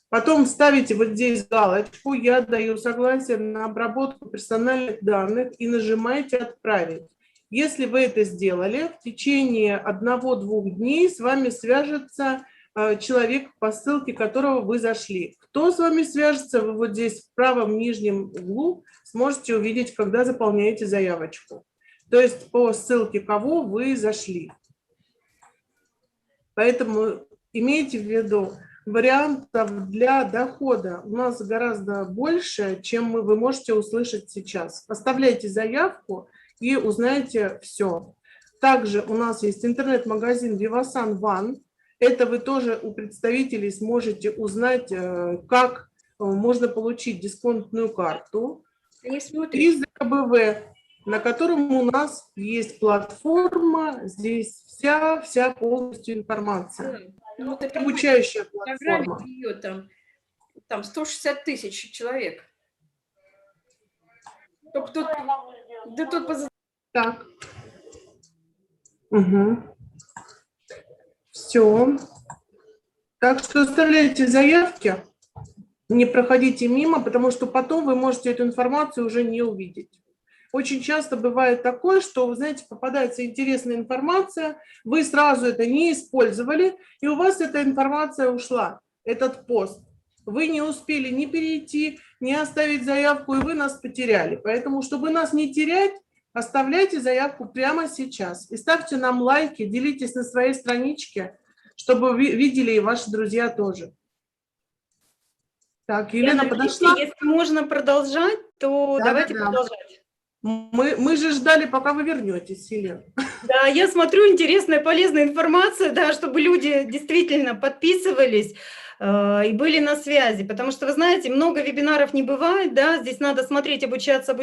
Потом ставите вот здесь галочку «Я даю согласие на обработку персональных данных» и нажимаете «Отправить». Если вы это сделали, в течение 1-2 дней с вами свяжется человек, по ссылке которого вы зашли. Кто с вами свяжется, вы вот здесь в правом нижнем углу сможете увидеть, когда заполняете заявочку. То есть по ссылке кого вы зашли. Поэтому имейте в виду, вариантов для дохода у нас гораздо больше, чем вы можете услышать сейчас. Оставляйте заявку и узнаете все. Также у нас есть интернет-магазин Vivasan One. Это вы тоже у представителей сможете узнать, как можно получить дисконтную карту. И ЗКБВ, на котором у нас есть платформа, здесь вся полностью информация. Ну, вот это Обучающая платформа. ее там 160 тысяч человек. Только тут, да тут Так. Угу. Все. Так что оставляйте заявки, не проходите мимо, потому что потом вы можете эту информацию уже не увидеть. Очень часто бывает такое, что, вы знаете, попадается интересная информация, вы сразу это не использовали, и у вас эта информация ушла, этот пост. Вы не успели ни перейти, ни оставить заявку, и вы нас потеряли. Поэтому, чтобы нас не терять, оставляйте заявку прямо сейчас. И ставьте нам лайки, делитесь на своей страничке, чтобы видели и ваши друзья тоже. Так, Елена подошла. Если можно продолжать, то Да, давайте да. продолжать. Мы же ждали, пока вы вернетесь, Елена. Да, я смотрю, интересная, полезная информация, да, чтобы люди действительно подписывались и были на связи, потому что, вы знаете, много вебинаров не бывает, да, здесь надо смотреть, обучаться,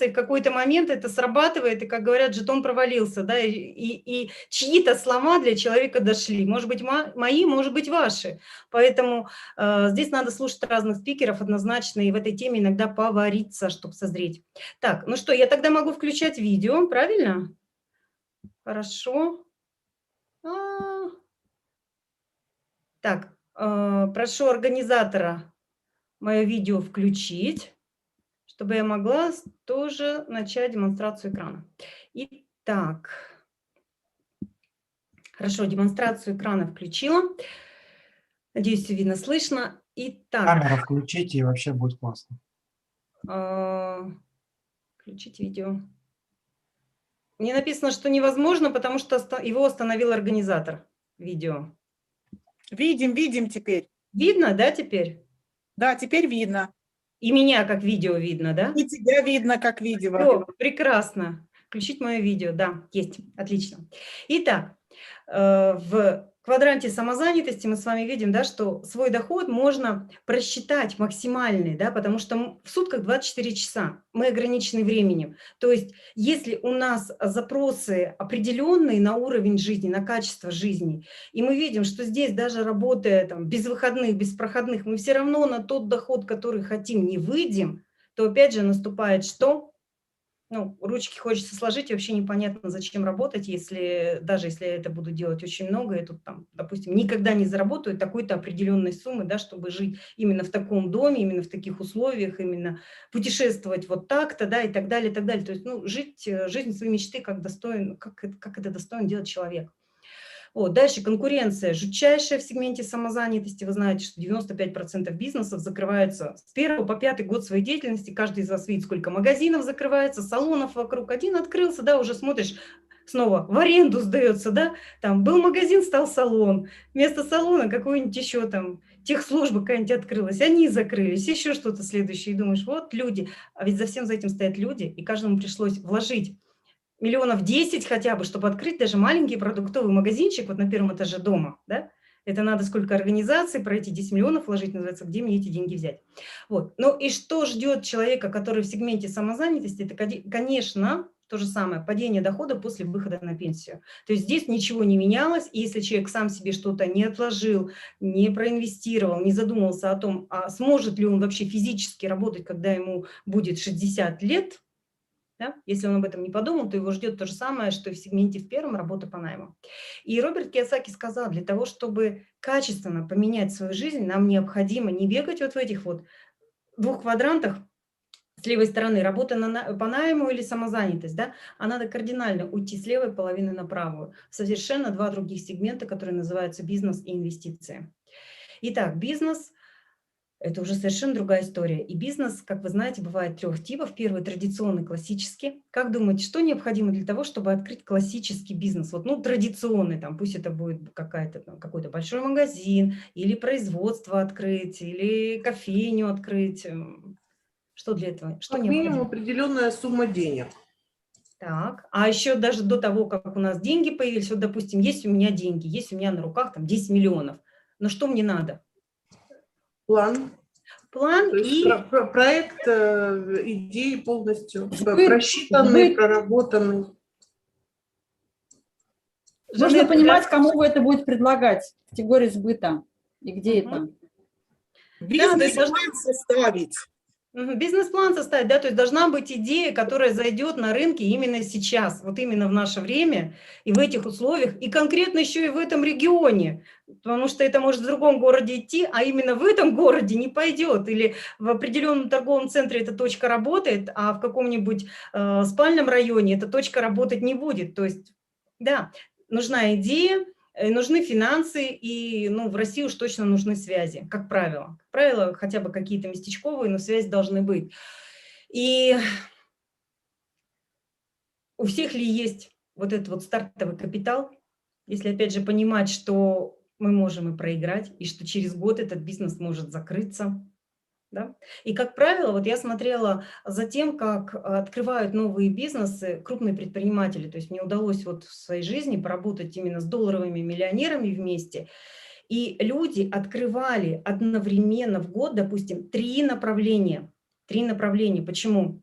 и в какой-то момент это срабатывает, и, как говорят, жетон провалился, да, и чьи-то слова для человека дошли, может быть, мои, может быть, ваши, поэтому здесь надо слушать разных спикеров однозначно, и в этой теме иногда повариться, чтобы созреть. Так, ну что, я тогда могу включать видео, правильно? Хорошо. Так, прошу организатора мое видео включить, чтобы я могла тоже начать демонстрацию экрана. Итак, хорошо, демонстрацию экрана включила. Надеюсь, все видно, слышно. Итак, Камеру включите, и вообще будет классно. включить видео. Мне написано, что невозможно, потому что его остановил организатор видео. Видим теперь. Видно, да, теперь? Да, теперь видно. И меня как видео видно, да? И тебя видно как видео. Всё, прекрасно. Включить мое видео, да, есть, отлично. Итак, в квадранте самозанятости мы с вами видим, да, что свой доход можно просчитать максимальный, да, потому что в сутках 24 часа, мы ограничены временем. То есть если у нас запросы определенные на уровень жизни, на качество жизни, и мы видим, что здесь даже работая там, без выходных, без проходных, мы все равно на тот доход, который хотим, не выйдем, то опять же наступает что? Ну, ручки хочется сложить, и вообще непонятно, зачем работать, даже если я это буду делать очень много, и тут, там, допустим, никогда не заработаю такой-то определенной суммы, да, чтобы жить именно в таком доме, именно в таких условиях, именно путешествовать вот так-то, да, и так далее, и так далее. То есть, ну, жить жизнь своей мечты, как это достойно делать человек. Вот. Дальше конкуренция жутчайшая в сегменте самозанятости. Вы знаете, что 95% бизнесов закрываются с 1 по 5 год своей деятельности. Каждый из вас видит, сколько магазинов закрывается, салонов вокруг. Один открылся, да, уже смотришь, снова в аренду сдается, да, там был магазин, стал салон. Вместо салона какой-нибудь еще там техслужба какая-нибудь открылась, они закрылись, еще что-то следующее. И думаешь, вот люди, а ведь за всем за этим стоят люди, и каждому пришлось вложить миллионов 10 хотя бы, чтобы открыть даже маленький продуктовый магазинчик вот на первом этаже дома, да? Это надо сколько организаций про эти 10 миллионов вложить, называется, где мне эти деньги взять. Вот. Ну и что ждет человека, который в сегменте самозанятости? Это, конечно, то же самое, падение дохода после выхода на пенсию. То есть здесь ничего не менялось, и если человек сам себе что-то не отложил, не проинвестировал, не задумался о том, а сможет ли он вообще физически работать, когда ему будет 60 лет, да? Если он об этом не подумал, то его ждет то же самое, что и в сегменте в первом, работа по найму. И Роберт Кийосаки сказал, для того, чтобы качественно поменять свою жизнь, нам необходимо не бегать вот в этих вот двух квадрантах с левой стороны, работа по найму или самозанятость, да? А надо кардинально уйти с левой половины на правую. Совершенно два других сегмента, которые называются бизнес и инвестиции. Итак, бизнес – это уже совершенно другая история. И бизнес, как вы знаете, бывает трех типов. Первый – традиционный, классический. Как думаете, что необходимо для того, чтобы открыть классический бизнес? Вот, ну, традиционный, там, пусть это будет какой-то большой магазин, или производство открыть, или кофейню открыть. Что для этого? Что Как необходимо? минимум определенная сумма денег. Так, а еще даже до того, как у нас деньги появились, вот, допустим, есть у меня деньги, есть у меня на руках там 10 миллионов. Но что мне надо? План. План То есть и... проект, идеи полностью просчитанный, проработанный. Нужно Жанет, понимать, кому вы это будете предлагать, категории сбыта и где это. Бизнес-план составить. Бизнес-план составить, да, то есть должна быть идея, которая зайдет на рынке именно сейчас, вот именно в наше время и в этих условиях, и конкретно еще и в этом регионе, потому что это может в другом городе идти, а именно в этом городе не пойдет, или в определенном торговом центре эта точка работает, а в каком-нибудь спальном районе эта точка работать не будет, то есть, да, нужна идея, нужны финансы, и ну, в России уж точно нужны связи, как правило. Как правило, хотя бы какие-то местечковые, но связи должны быть. И у всех ли есть вот этот вот стартовый капитал, если опять же понимать, что мы можем и проиграть, и что через год этот бизнес может закрыться, Да? И, как правило, вот я смотрела за тем, как открывают новые бизнесы крупные предприниматели. То есть мне удалось вот в своей жизни поработать именно с долларовыми миллионерами вместе. И люди открывали одновременно в год, допустим, 3 направления. 3 направления. Почему?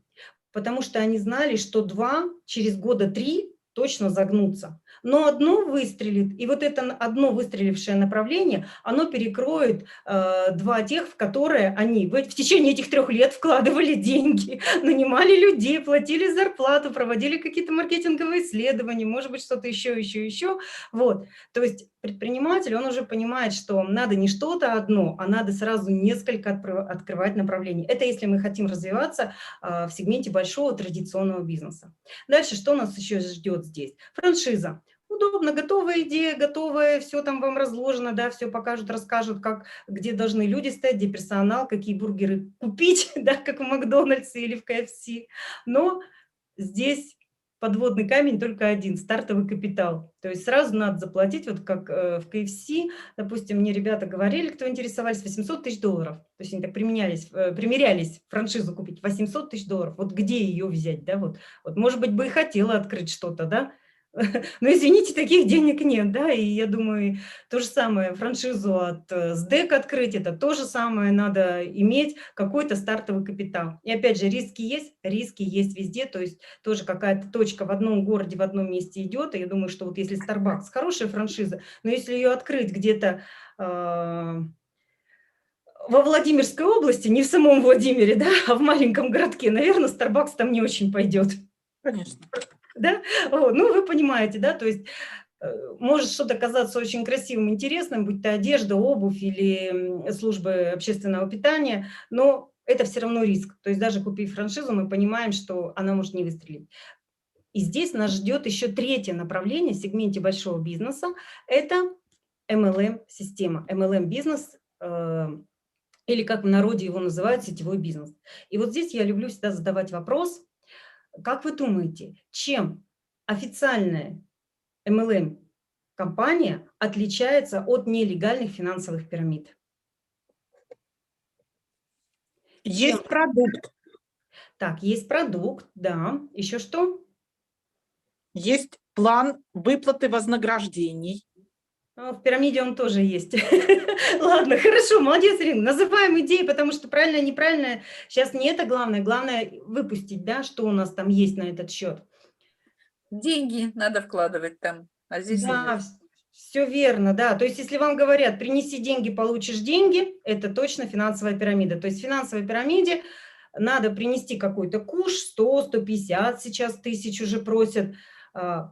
Потому что они знали, что 2 через года 3 точно загнутся. Но одно выстрелит, и вот это одно выстрелившее направление, оно перекроет 2 тех, в которые они в течение этих 3 лет вкладывали деньги, нанимали людей, платили зарплату, проводили какие-то маркетинговые исследования, может быть, что-то еще. Вот. То есть предприниматель, он уже понимает, что надо не что-то одно, а надо сразу несколько открывать направлений. Это если мы хотим развиваться в сегменте большого традиционного бизнеса. Дальше что нас еще ждет здесь? Франшиза. Удобно, готовая идея, готовое, все там вам разложено, да, все покажут, расскажут, как, где должны люди стоять, где персонал, какие бургеры купить, да, как в Макдональдсе или в КФС. Но здесь подводный камень только один – стартовый капитал. То есть сразу надо заплатить, вот как в КФС, допустим, мне ребята говорили, кто интересовались, $800 000. То есть они так примерялись франшизу купить, $800 000. Вот где ее взять, да, вот может быть, бы и хотела открыть что-то, да, но, извините, таких денег нет, да, и я думаю, то же самое, франшизу от СДЭК открыть, это то же самое, надо иметь какой-то стартовый капитал. И опять же, риски есть везде, то есть тоже какая-то точка в одном городе, в одном месте идет, и я думаю, что вот если Starbucks хорошая франшиза, но если ее открыть где-то во Владимирской области, не в самом Владимире, да, а в маленьком городке, наверное, Starbucks там не очень пойдет. Конечно. Да? Вот, ну, вы понимаете, да, то есть может что-то казаться очень красивым, интересным, будь то одежда, обувь или службы общественного питания, но это все равно риск. То есть даже купив франшизу, мы понимаем, что она может не выстрелить. И здесь нас ждет еще 3-е направление в сегменте большого бизнеса – это MLM-система, MLM-бизнес, или как в народе его называют, сетевой бизнес. И вот здесь я люблю всегда задавать вопрос, как вы думаете, чем официальная MLM-компания отличается от нелегальных финансовых пирамид? Есть продукт, Так, есть продукт, да. Еще что? есть план выплаты вознаграждений. В пирамиде он тоже есть. Ладно, хорошо, молодец, Ирина. Называем идеи, потому что правильно, неправильно. Сейчас не это главное. Главное выпустить, да, что у нас там есть на этот счет. Деньги надо вкладывать там, а здесь Да, нет. все верно, да. То есть если вам говорят, принеси деньги, получишь деньги, это точно финансовая пирамида. То есть в финансовой пирамиде надо принести какой-то куш, 100, 150 сейчас тысяч уже просят.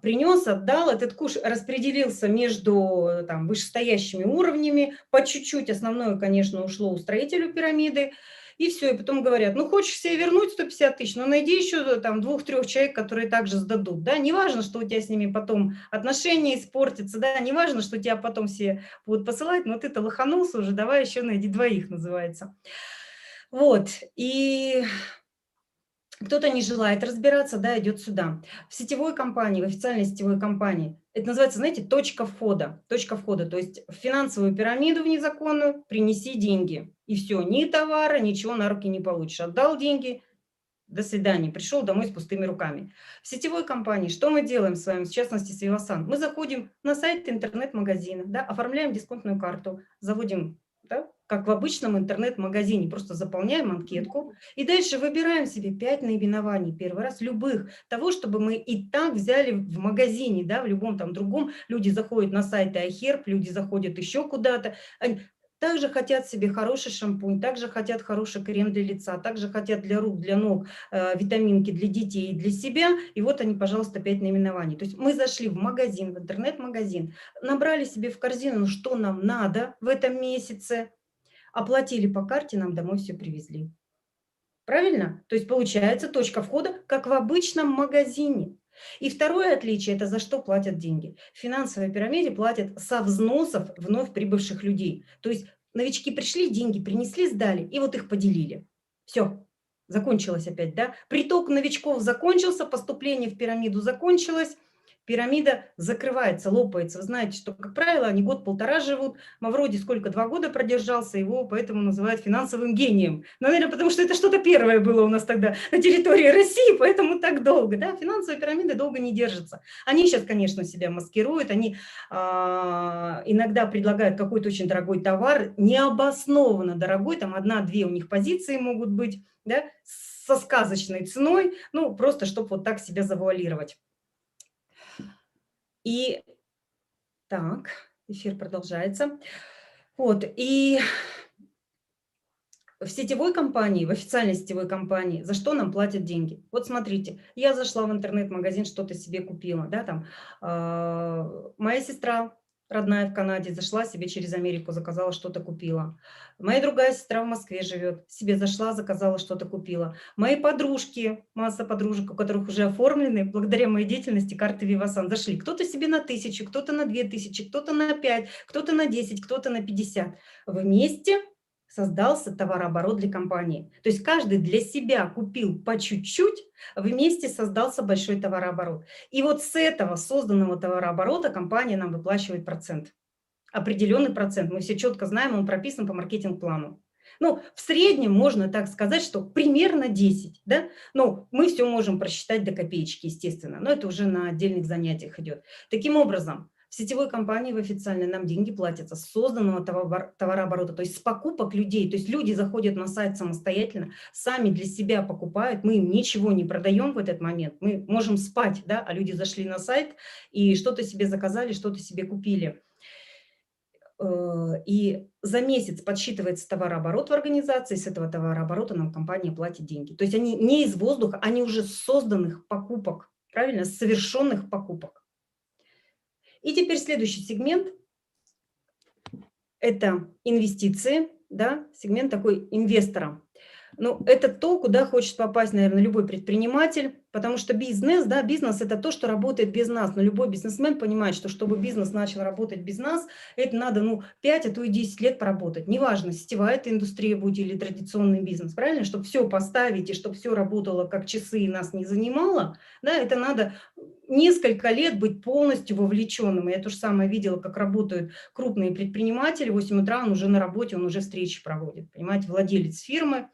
Принес, отдал, этот куш распределился между там, вышестоящими уровнями, по чуть-чуть, основное, конечно, ушло устроителю пирамиды, и все, и потом говорят, ну, хочешь себе вернуть 150 тысяч, но найди еще там 2-3 человек, которые также сдадут, да, не важно, что у тебя с ними потом отношения испортятся, да, не важно, что тебя потом все будут посылать, но ты-то лоханулся уже, давай еще найди 2, называется. Вот, и кто-то не желает разбираться, да, идет сюда. В сетевой компании, в официальной сетевой компании, это называется, знаете, точка входа. Точка входа, то есть в финансовую пирамиду в незаконную принеси деньги. И все, ни товара, ничего на руки не получишь. Отдал деньги, до свидания, пришел домой с пустыми руками. В сетевой компании что мы делаем с вами, в частности с Вивасан? Мы заходим на сайт интернет-магазина, да, оформляем дисконтную карту, заводим, да, как в обычном интернет-магазине, просто заполняем анкетку и дальше выбираем себе 5 наименований, первый раз любых, того, чтобы мы и так взяли в магазине, да, в любом там другом, люди заходят на сайт iHerb, люди заходят еще куда-то, также хотят себе хороший шампунь, также хотят хороший крем для лица, также хотят для рук, для ног, витаминки для детей и для себя. И вот они, пожалуйста, 5 наименований. То есть мы зашли в магазин, в интернет-магазин, набрали себе в корзину, что нам надо в этом месяце, оплатили по карте, нам домой все привезли. Правильно? То есть получается точка входа, как в обычном магазине. И второе отличие – это за что платят деньги. В финансовой пирамиде платят со взносов вновь прибывших людей. То есть новички пришли, деньги принесли, сдали, и вот их поделили. Все, закончилось опять, да? Приток новичков закончился, поступление в пирамиду закончилось, пирамида закрывается, лопается. Вы знаете, что, как правило, они год-полтора живут. Мавроди сколько, 2 года продержался, его поэтому называют финансовым гением. Наверное, потому что это что-то первое было у нас тогда на территории России, поэтому так долго. Да? Финансовые пирамиды долго не держатся. Они сейчас, конечно, себя маскируют, они иногда предлагают какой-то очень дорогой товар, необоснованно дорогой, там 1-2 у них позиции могут быть, да, со сказочной ценой, ну, просто чтобы вот так себя завуалировать. И так, эфир продолжается. Вот, и в сетевой компании, в официальной сетевой компании, за что нам платят деньги? Вот смотрите, я зашла в интернет-магазин, что-то себе купила, да, там, моя сестра родная в Канаде зашла себе через Америку, заказала, что-то купила. Моя другая сестра в Москве живет, себе зашла, заказала, что-то купила. Мои подружки, масса подружек, у которых уже оформлены, благодаря моей деятельности, карты Вивасан, зашли. Кто-то себе на 1000, кто-то на 2000, кто-то на 5, кто-то на 10, кто-то на 50. Вместе создался товарооборот для компании. То есть каждый для себя купил по чуть-чуть, вместе создался большой товарооборот. И вот с этого созданного товарооборота компания нам выплачивает процент. Определенный процент. Мы все четко знаем, он прописан по маркетинг-плану. Ну, в среднем можно так сказать, что примерно 10, да? Но мы все можем просчитать до копеечки, естественно. Но это уже на отдельных занятиях идет. Таким образом, в сетевой компании, в официальной, нам деньги платятся с созданного товарооборота, то есть с покупок людей. То есть люди заходят на сайт самостоятельно, сами для себя покупают, мы им ничего не продаем в этот момент, мы можем спать, да, а люди зашли на сайт и что-то себе заказали, что-то себе купили. И за месяц подсчитывается товарооборот в организации, с этого товарооборота нам компания платит деньги. То есть они не из воздуха, они уже с созданных покупок, правильно, с совершенных покупок. И теперь следующий сегмент – это инвестиции, да, сегмент такой инвестора. Ну, это то, куда хочет попасть, наверное, любой предприниматель, потому что бизнес, да, бизнес – это то, что работает без нас. Но любой бизнесмен понимает, что чтобы бизнес начал работать без нас, это надо, ну, 5, а то и 10 лет поработать. Неважно, сетевая это индустрия будет или традиционный бизнес, правильно? Чтобы все поставить и чтобы все работало как часы и нас не занимало, да, это надо несколько лет быть полностью вовлеченным. Я то же самое видела, как работают крупные предприниматели. В 8 утра он уже на работе, он уже встречи проводит. Понимаете, владелец фирмы.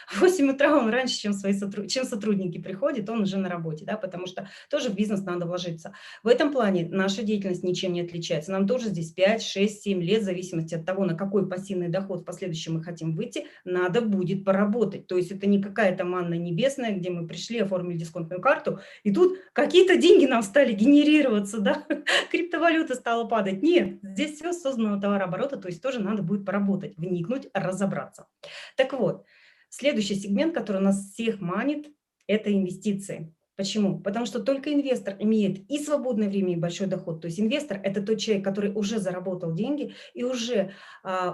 В 8 утра он раньше, чем сотрудники приходят, он уже на работе, да, потому что тоже в бизнес надо вложиться. В этом плане наша деятельность ничем не отличается. Нам тоже здесь 5, 6, 7 лет, в зависимости от того, на какой пассивный доход в последующем мы хотим выйти, надо будет поработать. То есть это не какая-то манна небесная, где мы пришли, оформили дисконтную карту, и тут какие-то деньги нам стали генерироваться, да, криптовалюта стала падать. Нет, здесь все созданного товарооборота, то есть тоже надо будет поработать, вникнуть, разобраться. Так вот, следующий сегмент, который нас всех манит, это инвестиции. Почему? Потому что только инвестор имеет и свободное время, и большой доход. То есть инвестор – это тот человек, который уже заработал деньги и уже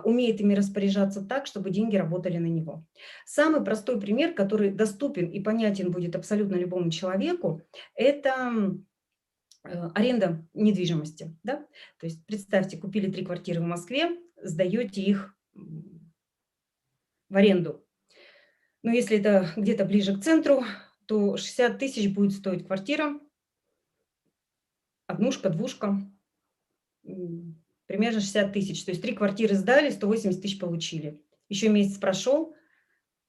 умеет ими распоряжаться так, чтобы деньги работали на него. Самый простой пример, который доступен и понятен будет абсолютно любому человеку, это аренда недвижимости. Да? То есть представьте, купили 3 квартиры в Москве, сдаете их в аренду. Но если это где-то ближе к центру, то 60 тысяч будет стоить квартира, однушка, двушка, примерно 60 тысяч. То есть 3 квартиры сдали, 180 тысяч получили. Еще месяц прошел,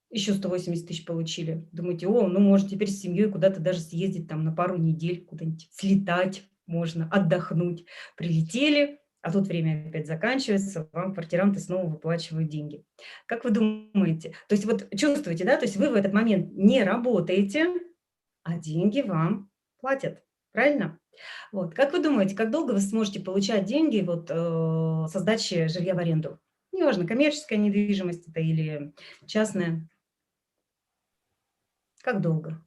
еще 180 тысяч получили. Думаете, о, ну может теперь с семьей куда-то даже съездить там на пару недель, куда-нибудь слетать можно, отдохнуть. Прилетели. А тут время опять заканчивается, вам квартиранты снова выплачивают деньги. Как вы думаете? То есть вот чувствуете, да? То есть вы в этот момент не работаете, а деньги вам платят. Правильно? Вот. Как вы думаете, как долго вы сможете получать деньги вот, со сдачи жилья в аренду? Неважно, коммерческая недвижимость это или частная. Как долго?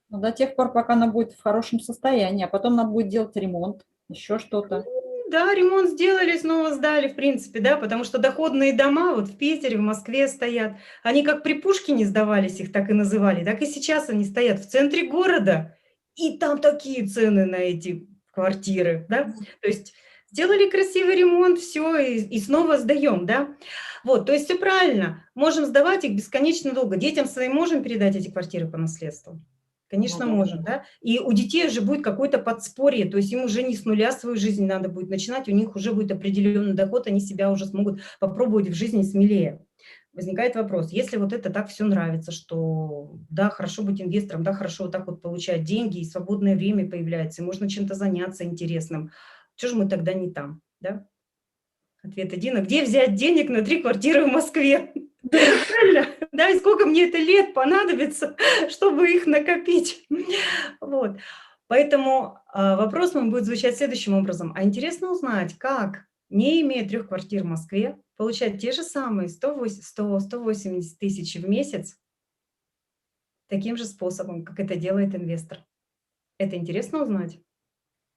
Ну, до тех пор, пока она будет в хорошем состоянии, а потом надо будет делать ремонт, еще что-то. Да, ремонт сделали, снова сдали, в принципе, да, потому что доходные дома вот в Питере, в Москве стоят, они как при Пушкине сдавались, их так и называли, так и сейчас они стоят в центре города, и там такие цены на эти квартиры, да, то есть сделали красивый ремонт, все, и снова сдаем, да, вот, то есть все правильно, можем сдавать их бесконечно долго, детям своим можем передать эти квартиры по наследству? Конечно, Ну да. можем, да. И у детей уже будет какое-то подспорье, то есть им уже не с нуля свою жизнь надо будет начинать, у них уже будет определенный доход, они себя уже смогут попробовать в жизни смелее. Возникает вопрос, если вот это так все нравится, что да, хорошо быть инвестором, да, хорошо вот так вот получать деньги, и свободное время появляется, и можно чем-то заняться интересным, что же мы тогда не там, да? Ответ один, а где взять денег на 3 квартиры в Москве? Правильно? Да, и сколько мне это лет понадобится, чтобы их накопить? Вот. Поэтому вопрос мой будет звучать следующим образом. А интересно узнать, как, не имея 3 квартир в Москве, получать те же самые 100-180 тысяч в месяц таким же способом, как это делает инвестор. Это интересно узнать?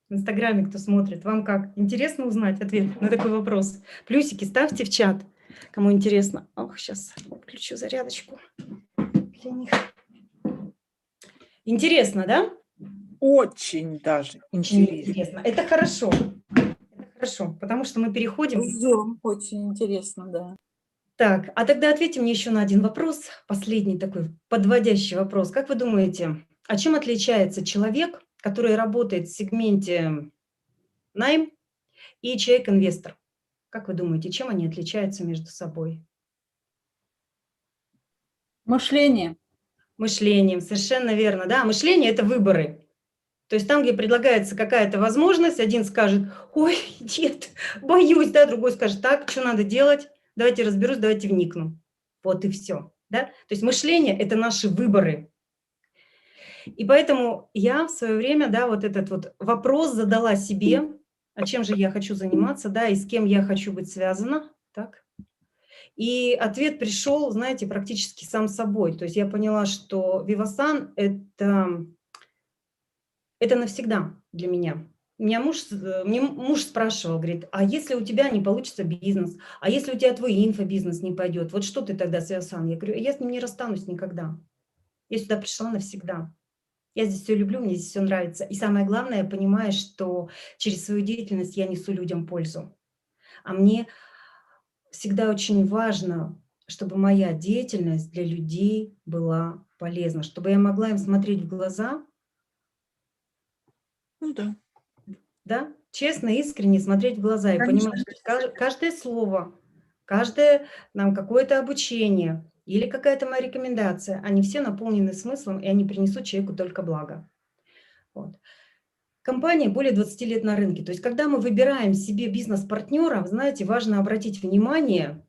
В Инстаграме, кто смотрит, вам как? Интересно узнать ответ на такой вопрос? Плюсики ставьте в чат, кому интересно. Ох, сейчас включу зарядочку для них. Интересно, да? Очень даже интересно. Интересно. Это хорошо. Это хорошо, потому что мы переходим. Ждем. Очень интересно, да. Так, а тогда ответьте мне еще на один вопрос, последний такой подводящий вопрос. Как вы думаете, а чем отличается человек, который работает в сегменте найм, и человек-инвестор? Как вы думаете, чем они отличаются между собой? Мышление. Мышлением, совершенно верно. Да, мышление – это выборы. То есть там, где предлагается какая-то возможность, один скажет, ой, нет, боюсь, да, другой скажет, так, что надо делать, давайте разберусь, давайте вникну. Вот и все. Да? То есть мышление – это наши выборы. И поэтому я в свое время, да, вот этот вот вопрос задала себе, а чем же я хочу заниматься, да, и с кем я хочу быть связана, так. И ответ пришел, знаете, практически сам собой. То есть я поняла, что Vivasan это навсегда для меня. Мне муж спрашивал, говорит, а если у тебя не получится бизнес, а если у тебя твой инфобизнес не пойдет, вот что ты тогда с Vivasan? Я говорю, я с ним не расстанусь никогда. Я сюда пришла навсегда. Я здесь все люблю, мне здесь все нравится. И самое главное, я понимаю, что через свою деятельность я несу людям пользу. А мне всегда очень важно, чтобы моя деятельность для людей была полезна, чтобы я могла им смотреть в глаза, Ну да. да, честно, искренне смотреть в глаза и Конечно. понимать, что каждое слово, каждое нам какое-то обучение или какая-то моя рекомендация, они все наполнены смыслом, и они принесут человеку только благо. Вот. Компания более 20 лет на рынке. То есть, когда мы выбираем себе бизнес-партнера, знаете, важно обратить внимание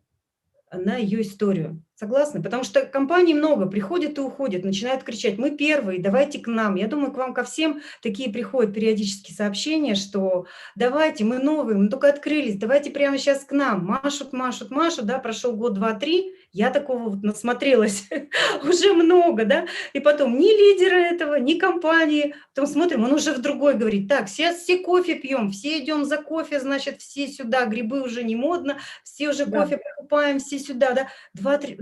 на ее историю. Согласны? Потому что компаний много, приходят и уходят, начинают кричать, мы первые, давайте к нам. Я думаю, к вам ко всем такие приходят периодически сообщения, что давайте, мы новые, мы только открылись, давайте прямо сейчас к нам. Машут, машут, машут, да, прошел год, два, три, я такого вот насмотрелась уже много, да, и потом ни лидера этого, ни компании, потом смотрим, он уже в другой говорит, так, сейчас все кофе пьем, все идем за кофе, значит, все сюда, грибы уже не модно, все уже Да. кофе покупаем, все сюда, да,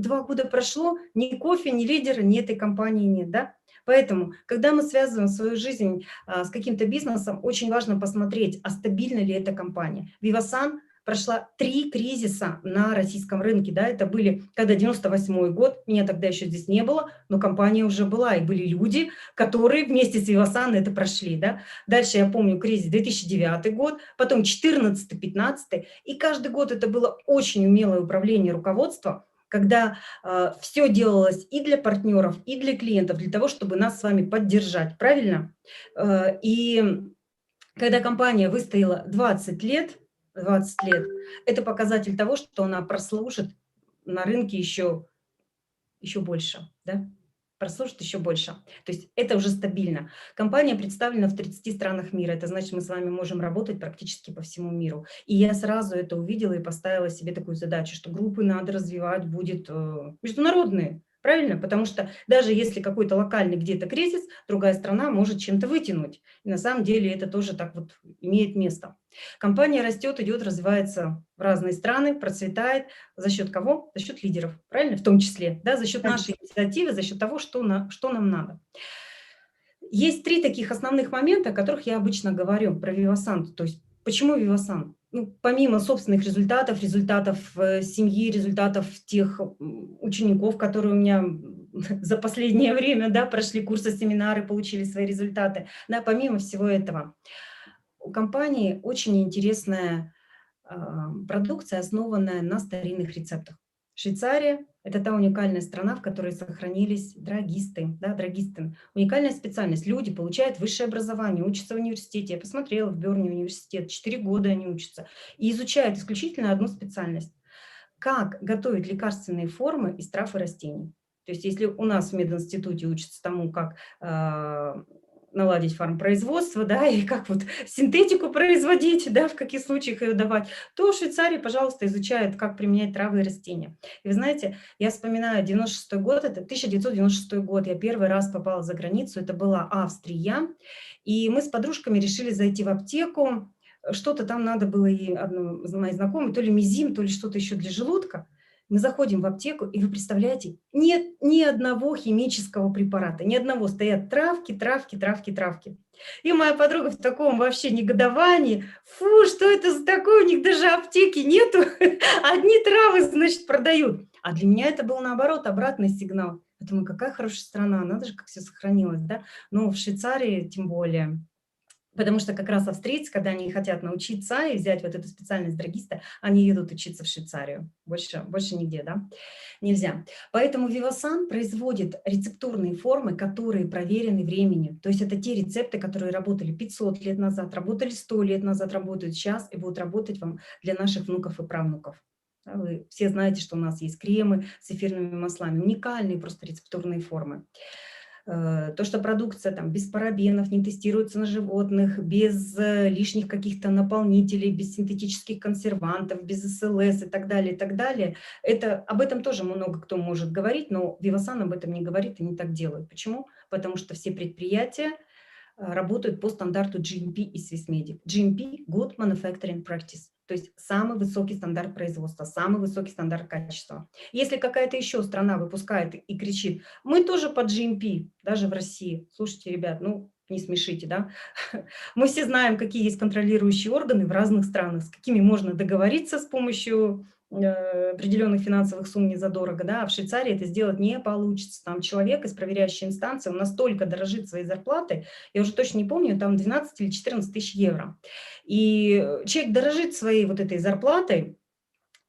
2 года прошло, ни кофе, ни лидера, ни этой компании нет, да. Поэтому, когда мы связываем свою жизнь с каким-то бизнесом, очень важно посмотреть, а стабильна ли эта компания. Vivasan прошла 3 кризиса на российском рынке, да, это были, когда 98-й год, меня тогда еще здесь не было, но компания уже была, и были люди, которые вместе с Vivasan это прошли, да. Дальше я помню кризис 2009 год, потом 14-15, и каждый год это было очень умелое управление руководства, когда все делалось и для партнеров, и для клиентов, для того, чтобы нас с вами поддержать, правильно? И когда компания выстояла 20 лет, это показатель того, что она прослужит на рынке еще больше, да? Прослужит еще больше. То есть это уже стабильно. Компания представлена в 30 странах мира. Это значит, мы с вами можем работать практически по всему миру. И я сразу это увидела и поставила себе такую задачу, что группы надо развивать будет международные. Правильно? Потому что даже если какой-то локальный где-то кризис, другая страна может чем-то вытянуть. И на самом деле это тоже так вот имеет место. Компания растет, идет, развивается в разные страны, процветает. За счет кого? За счет лидеров. Правильно? В том числе. Да? За счет нашей инициативы, за счет того, что нам надо. Есть 3 таких основных момента, о которых я обычно говорю про Vivasan. То есть почему Vivasan? Ну, помимо собственных результатов семьи, результатов тех учеников, которые у меня за последнее время, да, прошли курсы, семинары, получили свои результаты. Да, помимо всего этого, у компании очень интересная продукция, основанная на старинных рецептах. Швейцария – это та уникальная страна, в которой сохранились драгисты. Да, драгисты. Уникальная специальность. Люди получают высшее образование, учатся в университете. Я посмотрела в Берне университет, 4 года они учатся. И изучают исключительно одну специальность. Как готовить лекарственные формы из трав и растений. То есть если у нас в мединституте учатся тому, как наладить фармпроизводство, да, и как вот синтетику производить, да, в каких случаях ее давать, то в Швейцарии, пожалуйста, изучают, как применять травы и растения. И вы знаете, я вспоминаю 96 год, это 1996 год, я первый раз попала за границу, это была Австрия, и мы с подружками решили зайти в аптеку, что-то там надо было ей, одной из моих знакомых, то ли мизим, то ли что-то еще для желудка. Мы заходим в аптеку, и вы представляете, нет ни одного химического препарата, ни одного, стоят травки, травки, травки, травки. И моя подруга в таком вообще негодовании, фу, что это за такое, у них даже аптеки нету, одни травы, значит, продают. А для меня это был, наоборот, обратный сигнал. Я думаю, какая хорошая страна, надо же, как все сохранилось, да? Но в Швейцарии тем более. Потому что как раз австрийцы, когда они хотят научиться и взять вот эту специальность драгиста, они едут учиться в Швейцарию. Больше нигде, да? Нельзя. Поэтому Vivasan производит рецептурные формы, которые проверены временем. То есть это те рецепты, которые работали 500 лет назад, работали 100 лет назад, работают сейчас и будут работать вам для наших внуков и правнуков. Вы все знаете, что у нас есть кремы с эфирными маслами, уникальные просто рецептурные формы. То, что продукция там без парабенов, не тестируется на животных, без лишних каких-то наполнителей, без синтетических консервантов, без СЛС и так далее, об этом тоже много кто может говорить, но Vivasan об этом не говорит и не так делает. Почему? Потому что все предприятия работают по стандарту GMP и Swissmedic. GMP – Good Manufacturing Practice, то есть самый высокий стандарт производства, самый высокий стандарт качества. Если какая-то еще страна выпускает и кричит, мы тоже по GMP, даже в России, слушайте, ребят, ну не смешите, да? Мы все знаем, какие есть контролирующие органы в разных странах, с какими можно договориться с помощью определенных финансовых сумм не задорого, да, а в Швейцарии это сделать не получится. Там человек из проверяющей инстанции, он настолько дорожит своей зарплатой, я уже точно не помню, там 12 или 14 тысяч евро. И человек дорожит своей вот этой зарплатой,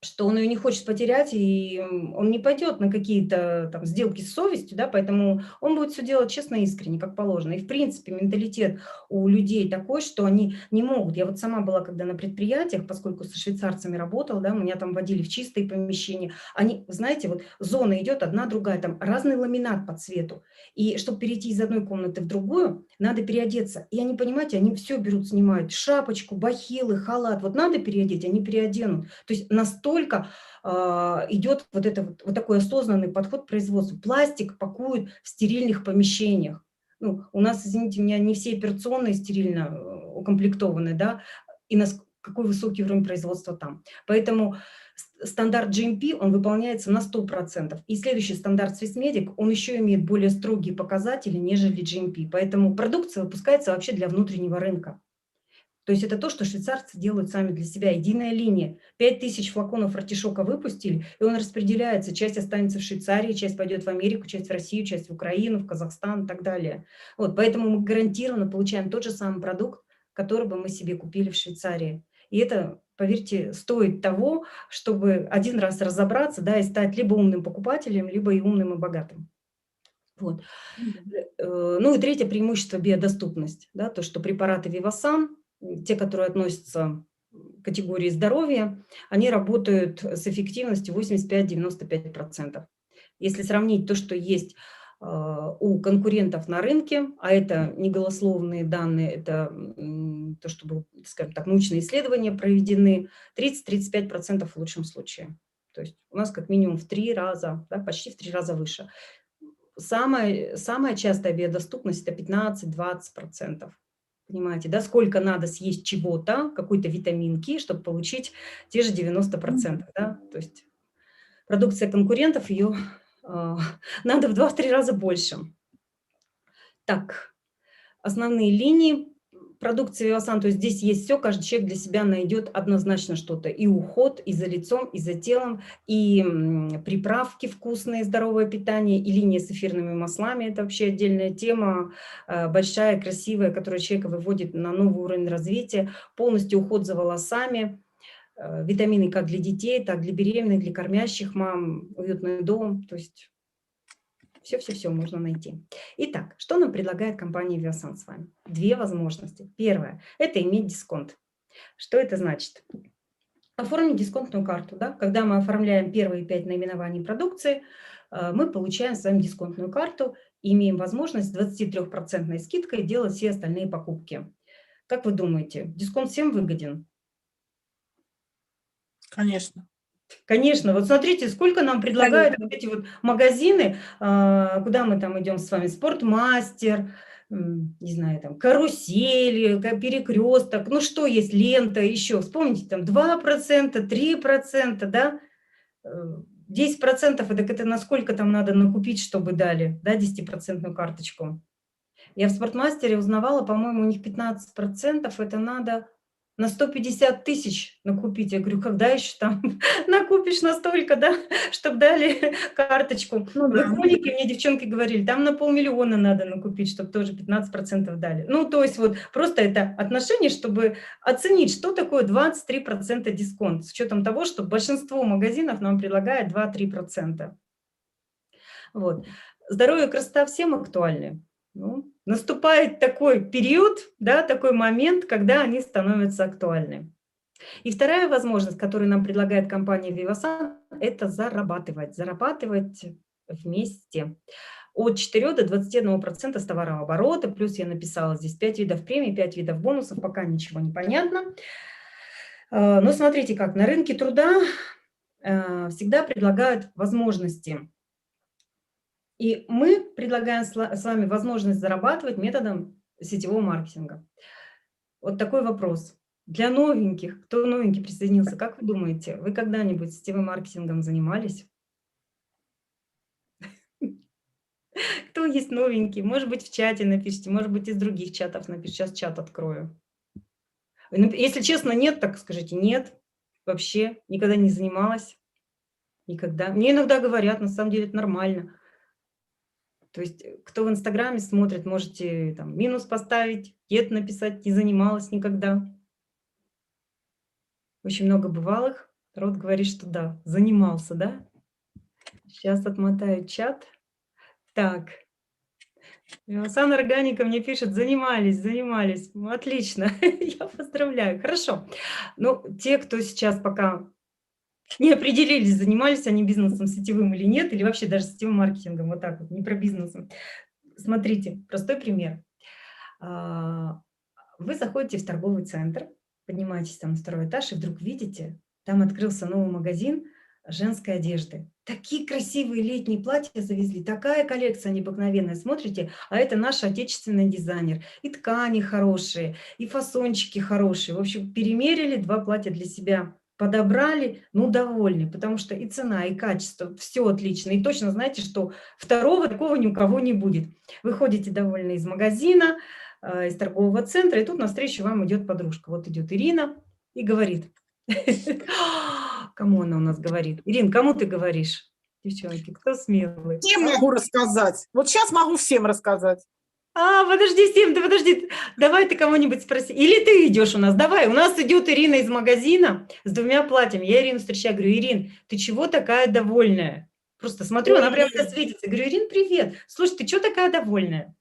что он ее не хочет потерять, и он не пойдет на какие-то там сделки с совестью, да, поэтому он будет все делать честно и искренне, как положено. И, в принципе, менталитет у людей такой, что они не могут. Я вот сама была, когда на предприятиях, поскольку со швейцарцами работала, да, меня там водили в чистые помещения, они, знаете, вот зона идет одна, другая, там разный ламинат по цвету. И чтобы перейти из одной комнаты в другую, надо переодеться. И они, понимаете, они все берут, снимают шапочку, бахилы, халат. Вот надо переодеть, они переоденут. То есть настолько идет вот такой осознанный подход к производству. Пластик пакуют в стерильных помещениях. Ну, у нас, извините меня, не все операционные стерильно укомплектованы, да, и какой высокий уровень производства там. Поэтому стандарт GMP, он выполняется на 100%. И следующий стандарт Swissmedic, он еще имеет более строгие показатели, нежели GMP. Поэтому продукция выпускается вообще для внутреннего рынка. То есть это то, что швейцарцы делают сами для себя. Единая линия. 5000 флаконов артишока выпустили, и он распределяется. Часть останется в Швейцарии, часть пойдет в Америку, часть в Россию, часть в Украину, в Казахстан и так далее. Вот, поэтому мы гарантированно получаем тот же самый продукт, который бы мы себе купили в Швейцарии. И это, поверьте, стоит того, чтобы один раз разобраться, да, и стать либо умным покупателем, либо и умным и богатым. Вот. Ну и третье преимущество – биодоступность. Да, то, что препараты Vivasan, те, которые относятся к категории здоровья, они работают с эффективностью 85-95%. Если сравнить то, что есть у конкурентов на рынке, а это не голословные данные, это то, что, скажем так, научные исследования проведены, 30-35% в лучшем случае. То есть у нас как минимум в 3 раза, да, почти в 3 раза выше. Самая частая биодоступность – это 15-20%. Понимаете, да, сколько надо съесть чего-то, какой-то витаминки, чтобы получить те же 90%. Да? То есть продукция конкурентов, ее надо в 2-3 раза больше. Так, основные линии продукции Вивасан, то есть здесь есть все, каждый человек для себя найдет однозначно что-то. И уход, и за лицом, и за телом, и приправки вкусные, здоровое питание, и линия с эфирными маслами. Это вообще отдельная тема, большая, красивая, которая человека выводит на новый уровень развития. Полностью уход за волосами, витамины как для детей, так для беременных, для кормящих мам, уютный дом, то есть... Все-все-все можно найти. Итак, что нам предлагает компания Вивасан с вами? Две возможности. Первое – это иметь дисконт. Что это значит? Оформить дисконтную карту. Да? Когда мы оформляем первые 5 наименований продукции, мы получаем с вами дисконтную карту и имеем возможность с 23% скидкой делать все остальные покупки. Как вы думаете, дисконт всем выгоден? Конечно. Конечно, вот смотрите, сколько нам предлагают вот эти вот магазины, куда мы там идем с вами, Спортмастер, не знаю, там, Карусели, Перекресток, ну что есть, Лента, еще, вспомните, там 2%, 3%, да, 10% это насколько там надо накупить, чтобы дали, да, 10% карточку. Я в Спортмастере узнавала, по-моему, у них 15%, это надо... на 150 тысяч накупить. Я говорю, когда еще там накупишь настолько, да, чтобы дали карточку. Ну, В да. Эконике мне девчонки говорили, там на 500 000 надо накупить, чтобы тоже 15% дали. Ну, то есть вот просто это отношение, чтобы оценить, что такое 23% дисконт, с учетом того, что большинство магазинов нам предлагает 2-3%. Вот. Здоровье и красота всем актуальны. Ну, наступает такой период, да, такой момент, когда они становятся актуальны. И вторая возможность, которую нам предлагает компания Вивасан, это зарабатывать вместе. От 4 до 21% с товарооборота, плюс я написала здесь 5 видов премий, 5 видов бонусов, пока ничего не понятно. Но смотрите как, на рынке труда всегда предлагают возможности. И мы предлагаем с вами возможность зарабатывать методом сетевого маркетинга. Вот такой вопрос. Для новеньких, кто новенький присоединился, как вы думаете, вы когда-нибудь сетевым маркетингом занимались? Кто есть новенький? Может быть, в чате напишите, может быть, из других чатов напишите. Сейчас чат открою. Если честно, нет, так скажите, нет, вообще никогда не занималась. Никогда. Мне иногда говорят, на самом деле это нормально. То есть, кто в Инстаграме смотрит, можете там минус поставить, нет написать, не занималась никогда. Очень много бывалых. Народ говорит, что да, занимался, да? Сейчас отмотаю чат. Так. Вивасан Органика мне пишет, занимались. Ну, отлично, я поздравляю. Хорошо. Ну, те, кто сейчас пока не определились, занимались они бизнесом сетевым или нет, или вообще даже сетевым маркетингом, вот так вот, не про бизнес. Смотрите, простой пример. Вы заходите в торговый центр, поднимаетесь там на 2-й этаж, и вдруг видите, там открылся новый магазин женской одежды. Такие красивые летние платья завезли, такая коллекция необыкновенная. Смотрите, а это наш отечественный дизайнер. И ткани хорошие, и фасончики хорошие. В общем, перемерили 2 платья для себя. Подобрали, ну, довольны, потому что и цена, и качество, все отлично. И точно знаете, что второго такого ни у кого не будет. Вы ходите довольны из магазина, из торгового центра, и тут навстречу вам идет подружка. Вот идет Ирина и говорит. Кому она у нас говорит? Ирин, кому ты говоришь? Девчонки, кто смелый? Всем могу рассказать. Вот сейчас могу всем рассказать. Подожди, Сим, ты подожди, давай ты кого-нибудь спроси. Или ты идешь у нас, давай. У нас идет Ирина из магазина с 2 платьями. Я Ирину встречаю, говорю, Ирин, ты чего такая довольная? Просто смотрю, она прям вся светится. Говорю, Ирин, привет. Слушай, ты чего такая довольная?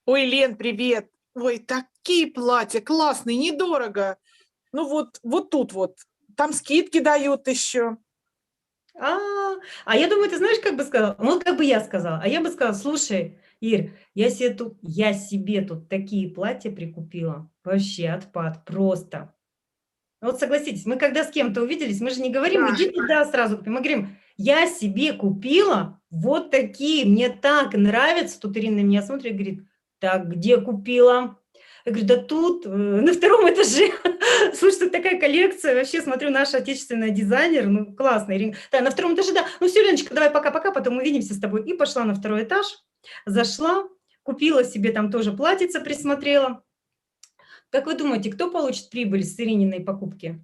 Ой, Лен, привет. Ой, такие платья классные, недорого. Ну вот тут вот. Там скидки дают еще. Я думаю, ты знаешь, как бы сказала? Ну, как бы я сказала. А я бы сказала, слушай, Ир, я себе тут такие платья прикупила. Вообще отпад, просто. Вот согласитесь, мы когда с кем-то увиделись, мы же не говорим, иди туда сразу купи. Мы говорим, я себе купила вот такие, мне так нравятся. Тут Ирина на меня смотрит и говорит, так, где купила? Я говорю, да тут, на 2-м этаже. Слушай, тут такая коллекция. Вообще, смотрю, наш отечественный дизайнер, ну, классный. Ирина. Да, на 2-м этаже, да. Ну, все, Леночка, давай пока-пока, потом увидимся с тобой. И пошла на 2-й этаж, зашла, купила себе там тоже платьице, присмотрела. Как вы думаете, кто получит прибыль с Ирининой покупки?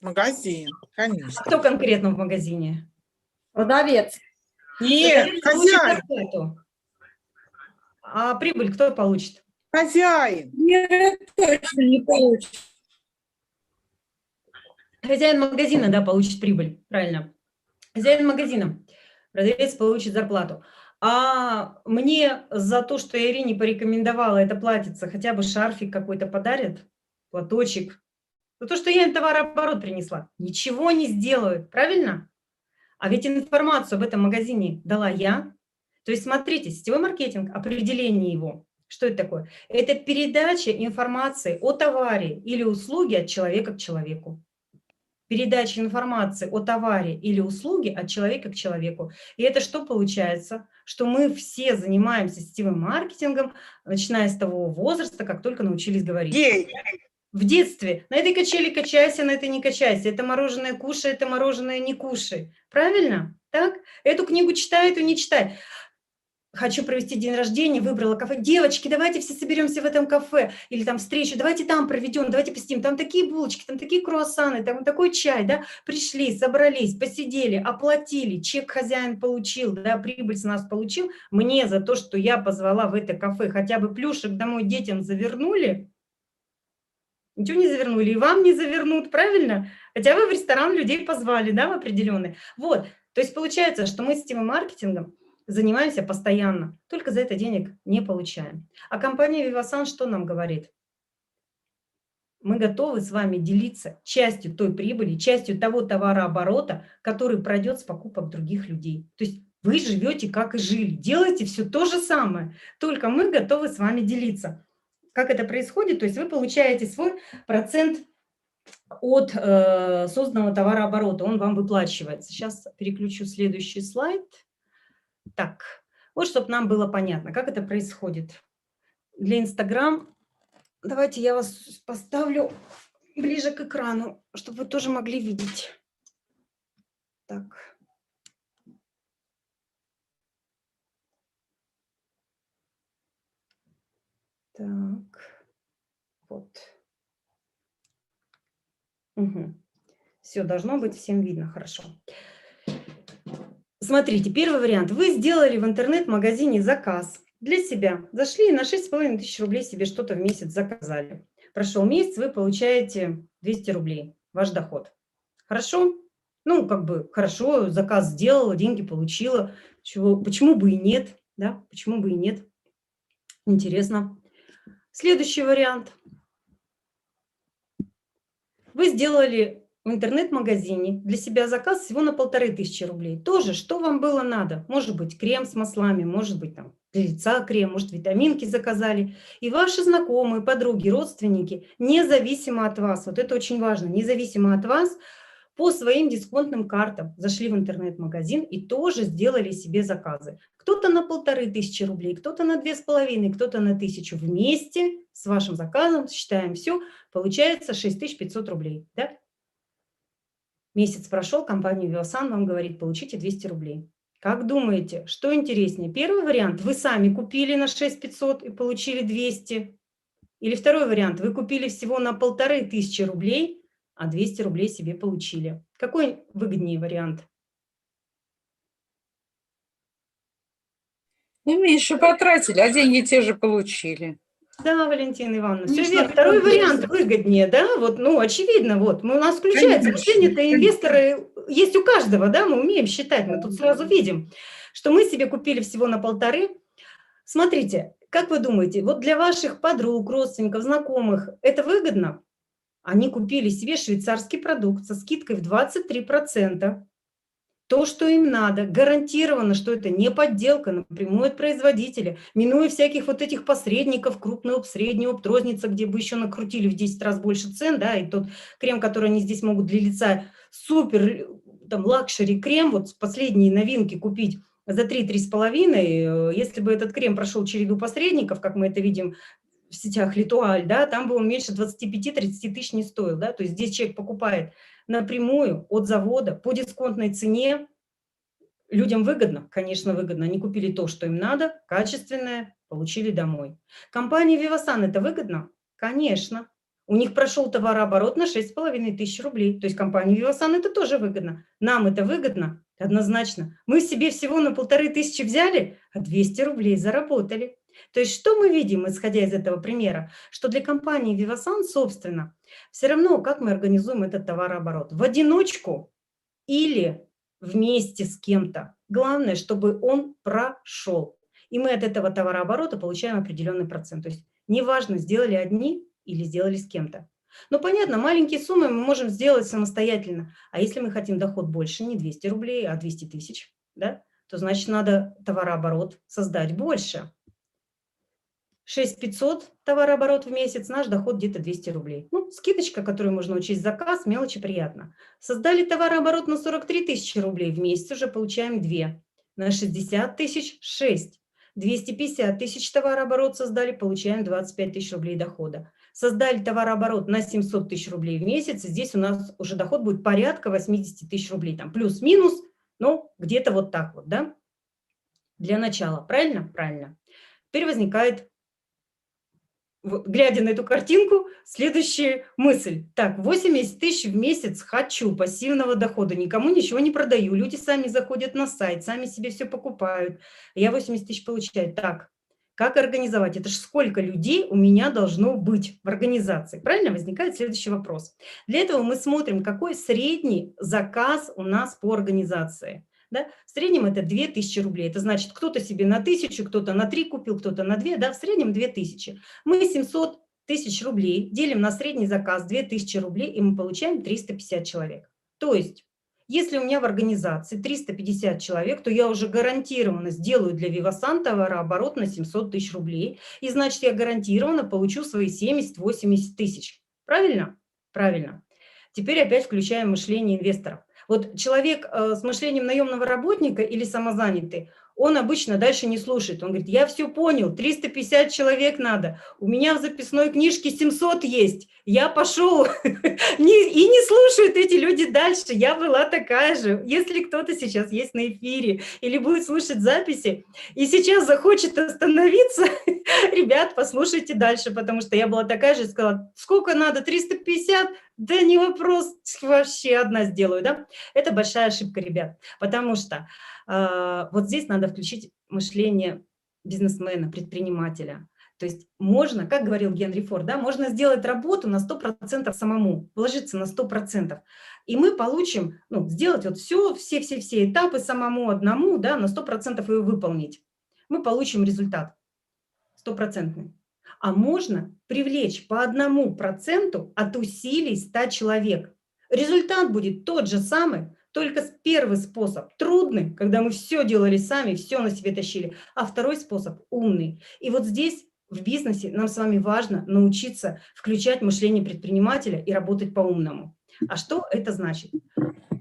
Магазин, А конечно. кто конкретно в магазине? Продавец. Нет, Продавец получит хозяин, зарплату. А прибыль кто получит? хозяин. Нет, точно не получится. Хозяин магазина, да, получит прибыль, правильно. Хозяин магазина, продавец получит зарплату. А мне за то, что я Ирине порекомендовала, это платьице, хотя бы шарфик какой-то подарят, платочек. За то, что я им товарооборот принесла. Ничего не сделают, правильно? А ведь информацию об этом магазине дала я. То есть смотрите, сетевой маркетинг, определение его. Что это такое? Это передача информации о товаре или услуге от человека к человеку. Передача информации о товаре или услуге от человека к человеку. И это что получается? Что мы все занимаемся сетевым маркетингом, начиная с того возраста, как только научились говорить. Гей. В детстве на этой качели качайся, на этой не качайся. Это мороженое кушай, это мороженое не кушай. Правильно? Так? Эту книгу читай, эту не читай. Хочу провести день рождения, выбрала кафе. Девочки, давайте все соберемся в этом кафе. Или там встречу, давайте там проведем, давайте посидим. Там такие булочки, там такие круассаны, там такой чай, да. Пришли, собрались, посидели, оплатили, чек хозяин получил, да, прибыль с нас получил. Мне за то, что я позвала в это кафе, хотя бы плюшек домой детям завернули. Ничего не завернули, и вам не завернут, правильно? Хотя вы в ресторан людей позвали, да, в определенный. Вот, то есть получается, что мы сетевым маркетингом занимаемся постоянно, только за это денег не получаем. А компания Vivasan что нам говорит? Мы готовы с вами делиться частью той прибыли, частью того товарооборота, который пройдет с покупок других людей. То есть вы живете, как и жили, делаете все то же самое, только мы готовы с вами делиться. Как это происходит? То есть вы получаете свой процент от созданного товарооборота, он вам выплачивается. Сейчас переключу следующий слайд. Так, вот чтобы нам было понятно, как это происходит. Для Инстаграм давайте я вас поставлю ближе к экрану, чтобы вы тоже могли видеть. Так. Так, вот. Угу. Все, должно быть всем видно, хорошо. Смотрите, первый вариант. Вы сделали в интернет-магазине заказ для себя. Зашли и на 6500 рублей себе что-то в месяц заказали. Прошел месяц, вы получаете 200 рублей, ваш доход. Хорошо? Ну, как бы хорошо, заказ сделала, деньги получила. Почему бы и нет? Да? Почему бы и нет? Интересно. Следующий вариант. Вы сделали в интернет-магазине для себя заказ всего на 1500 рублей. Тоже, что вам было надо? Может быть, крем с маслами, может быть, там, для лица крем, может, витаминки заказали. И ваши знакомые, подруги, родственники, независимо от вас, вот это очень важно, независимо от вас, по своим дисконтным картам зашли в интернет-магазин и тоже сделали себе заказы. Кто-то на 1500 рублей, кто-то на 2500, кто-то на 1000. Вместе с вашим заказом, считаем все, получается 6500 рублей. Да? Месяц прошел, компания Vivasan вам говорит, получите 200 рублей. Как думаете, что интереснее? Первый вариант, вы сами купили на 6500 и получили 200. Или второй вариант, вы купили всего на 1500 рублей, а 200 рублей себе получили. Какой выгоднее вариант? Ну, меньше потратили, а деньги те же получили. Да, Валентина Ивановна, все Конечно, верно. Второй конечно. вариант выгоднее, да? Вот, ну, очевидно, вот. У нас включается Конечно, мышление-то инвесторы есть у каждого, да? Мы умеем считать, мы тут сразу видим, что мы себе купили всего на 1500. Смотрите, как вы думаете, вот для ваших подруг, родственников, знакомых это выгодно? Они купили себе швейцарский продукт со скидкой в 23%. То, что им надо, гарантированно, что это не подделка напрямую от производителя, минуя всяких вот этих посредников, крупный оп, средний оп, розница, где бы еще накрутили в 10 раз больше цен, да, и тот крем, который они здесь могут для лица, супер, там, лакшери крем, вот последние новинки купить за 3-3,5, если бы этот крем прошел череду посредников, как мы это видим в сетях Литуаль, да, там бы он меньше 25-30 тысяч не стоил, да, то есть здесь человек покупает напрямую от завода по дисконтной цене. Людям выгодно, конечно, выгодно. Они купили то, что им надо, качественное, получили домой. Компании Vivasan это выгодно? Конечно. У них прошел товарооборот на 6500 рублей. То есть компании Vivasan это тоже выгодно. Нам это выгодно? Однозначно. Мы себе всего на 1500 взяли, а 200 рублей заработали. То есть что мы видим, исходя из этого примера? Что для компании Vivasan, собственно, все равно, как мы организуем этот товарооборот. В одиночку или вместе с кем-то. Главное, чтобы он прошел. И мы от этого товарооборота получаем определенный процент. То есть неважно, сделали одни или сделали с кем-то. Но понятно, маленькие суммы мы можем сделать самостоятельно. А если мы хотим доход больше, не 200 рублей, а 200 тысяч, да, то значит надо товарооборот создать больше. 6500 товарооборот в месяц, наш доход где-то 200 рублей. Ну, скидочка, которую можно учесть заказ, мелочи, приятно. Создали товарооборот на 43 тысячи рублей в месяц, уже получаем 2. На 60 тысяч – 6. 250 тысяч товарооборот создали, получаем 25 тысяч рублей дохода. Создали товарооборот на 700 тысяч рублей в месяц, и здесь у нас уже доход будет порядка 80 тысяч рублей, там плюс-минус, ну, где-то вот так вот, да, для начала. Правильно? Правильно. Теперь возникает, глядя на эту картинку, следующая мысль. Так, 80 тысяч в месяц хочу пассивного дохода, никому ничего не продаю, люди сами заходят на сайт, сами себе все покупают, я 80 тысяч получаю. Так, как организовать? Это же сколько людей у меня должно быть в организации? Правильно? Возникает следующий вопрос. Для этого мы смотрим, какой средний заказ у нас по организации. Да? В среднем это 2000 рублей. Это значит, кто-то себе на 1000, кто-то на 3 купил, кто-то на 2, да? В среднем 2000. Мы 700 тысяч рублей делим на средний заказ 2000 рублей, и мы получаем 350 человек. То есть, если у меня в организации 350 человек, то я уже гарантированно сделаю для Vivasan товарооборот на 700 тысяч рублей, и значит, я гарантированно получу свои 70-80 тысяч. Правильно? Правильно. Теперь опять включаем мышление инвесторов. Вот человек с мышлением наемного работника или самозанятый, он обычно дальше не слушает. Он говорит, я все понял, 350 человек надо, у меня в записной книжке 700 есть, я пошел. И не слушают эти люди дальше. Я была такая же. Если кто-то сейчас есть на эфире или будет слушать записи и сейчас захочет остановиться, ребят, послушайте дальше, потому что я была такая же и сказала, сколько надо, 350? Да не вопрос, вообще одна сделаю, да? Это большая ошибка, ребят, потому что вот здесь надо включить мышление бизнесмена, предпринимателя. То есть можно, как говорил Генри Форд, да, можно сделать работу на 100% самому, вложиться на 100%. И мы получим, ну, сделать вот все этапы самому одному, да, на 100% его выполнить. Мы получим результат 100%. А можно привлечь по 1% от усилий 100 человек. Результат будет тот же самый, только первый способ трудный, когда мы все делали сами, все на себе тащили, а второй способ умный. И вот здесь в бизнесе нам с вами важно научиться включать мышление предпринимателя и работать по-умному. А что это значит?